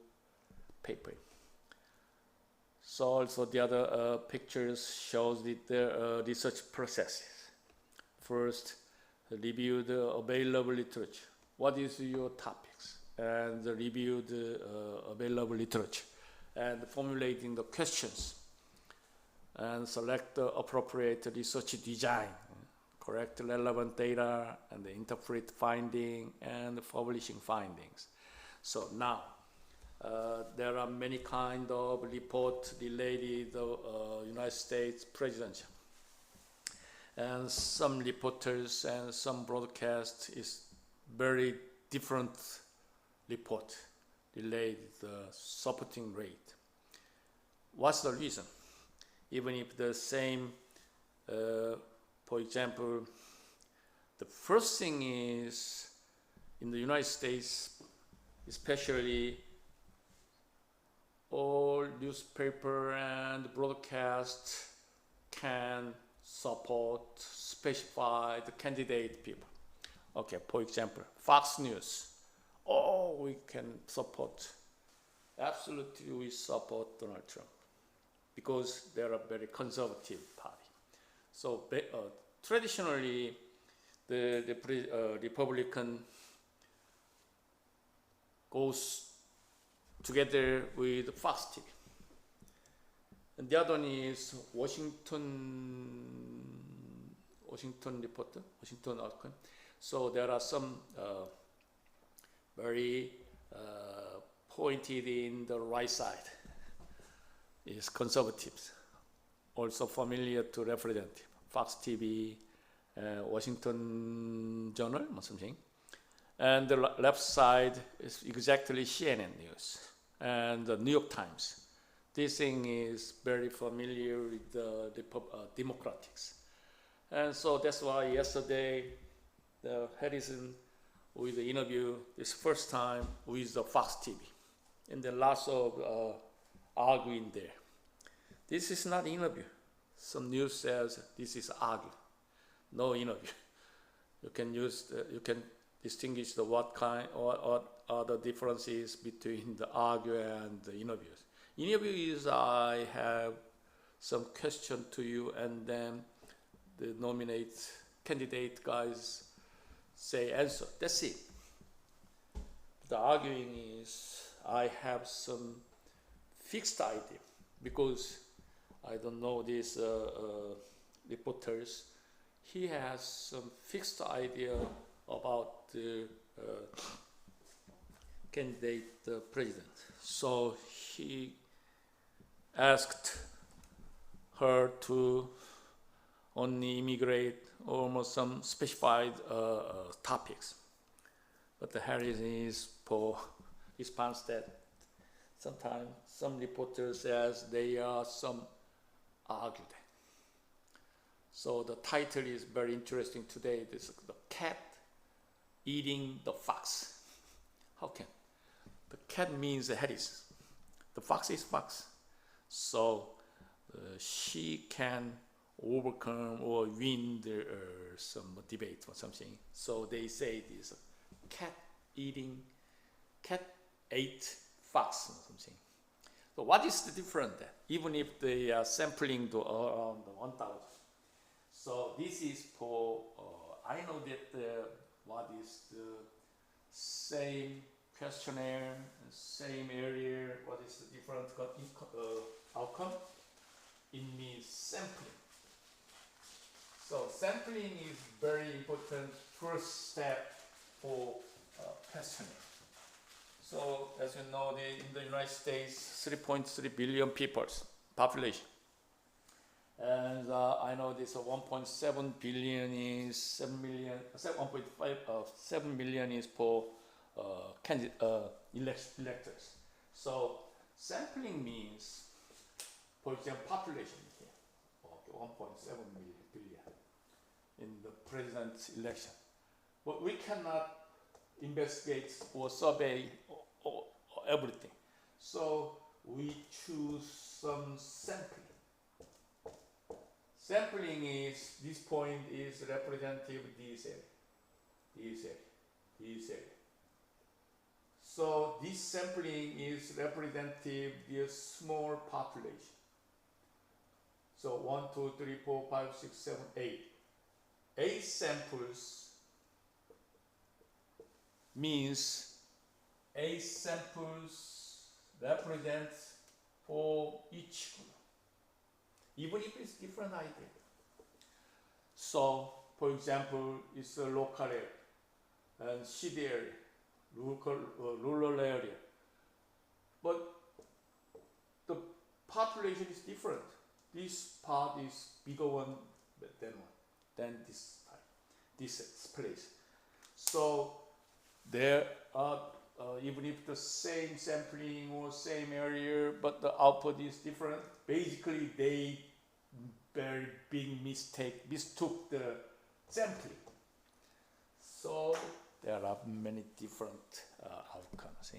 A: paper. So also the other pictures shows the research processes. First, review the available literature. What is your topics? And review the available literature. And formulating the questions. And select the appropriate research design. correct relevant data, and interpret finding and publishing findings. So now, there are many kind of report related to United States presidency. And some reporters and some broadcast is very different report related to supporting rate. What's the reason? Even if the same, for example, the first thing is in the United States, especially all newspaper and broadcast can support specified candidate people. Okay, for example, Fox News. Oh, we can support. Absolutely, we support Donald Trump because they're a very conservative party. So traditionally, the Republican goes together with Fox TV. And the other one is Washington Reporter, Washington Outcome. So there are some very pointed in the right side is conservatives, also familiar to representative, Fox TV, Washington Journal or something. And the left side is exactly CNN News and the New York Times. This thing is very familiar with the Democrats. And so that's why yesterday, the Harrison with the interview is first time with the Fox TV. And then lots of arguing there. This is not interview. Some news says this is argue, no interview. You can distinguish the what are the differences between the argue and the interviews. Interview is I have some question to you, and then the nominate candidate guys say answer. That's it. The arguing is I have some fixed idea because I don't know these reporters. He has some fixed idea about the candidate president. So he asked her to only immigrate almost some specified topics. But the Harris is for response that sometimes some reporters says they are some argument. So the title is very interesting today. This is the cat eating the fox. How can? The cat means Harris. The fox is fox. So she can overcome or win some debate or something. So they say this cat ate fox or something. So what is the difference there? Even if they are sampling to around 1,000. So this is for, I know that what is the same questionnaire, same area, what is the different outcome? It means sampling. So sampling is very important first step for questionnaire. So as you know, in the United States, 3.3 billion people population. And I know this 1.7 billion is 7 million, 7 million is for electors. So sampling means, for example, population here, okay, 1.7 billion in the president's election. But we cannot investigate or survey or everything. So we choose some sampling. Sampling is, this point is representative this area. So this sampling is representative this small population. So 1, 2, 3, 4, 5, 6, 7, 8. 8 samples means 8 samples represents for each group, even if it's different idea. So for example, it's a local area and city area, rural area. But the population is different. This part is bigger one than this part, this place. So there are even if the same sampling or same area, but the output is different. Basically, they very big mistook the sampling. So there are many different outcomes.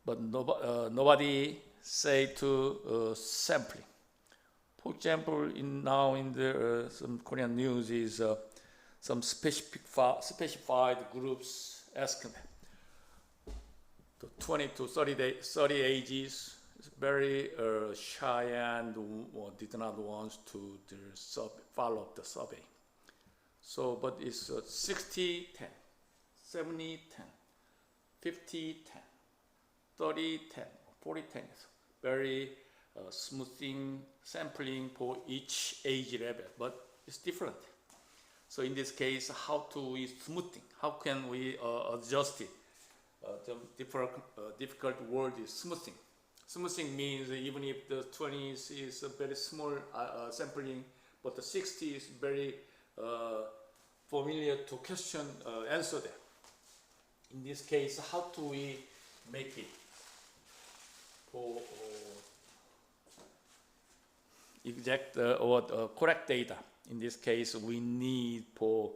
A: But nobody say to sampling. For example, now in the some Korean news is some specified groups asking the 20 to 30 ages is very shy and did not want to follow the survey. So, but it's 60, 10, 70, 10, 50, 10, 30, 10, 40, 10. Very smoothing sampling for each age level, but it's different. So in this case, how to is smoothing? How can we adjust it? The difficult word is smoothing. Smoothing means even if the 20s is a very small sampling, but the 60 is very familiar to question answer there. In this case, how do we make it for exact or correct data? In this case, we need for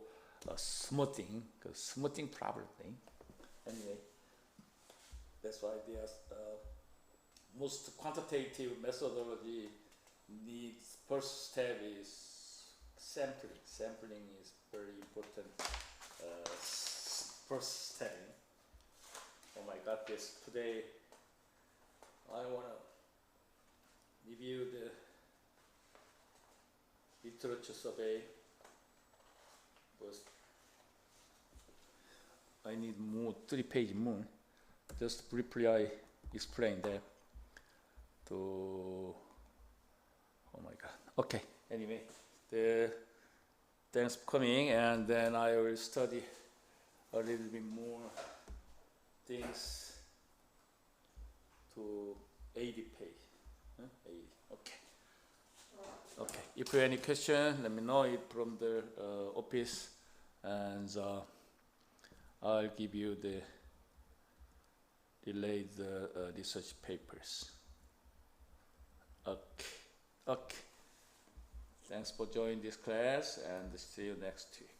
A: smoothing, because smoothing probably. Anyway, that's why there's most quantitative methodology needs first step is sampling. Sampling is very important first step. Oh my God, this today I want to review the literature survey, but I need more, 3 pages more. Just briefly I explain that to, oh my God. Okay, anyway, thanks for coming, and then I will study a little bit more things to 80 page. 80, okay. Okay, if you have any question, let me know it from the office, and I'll give you the delayed research papers. Okay. Thanks for joining this class, and see you next week.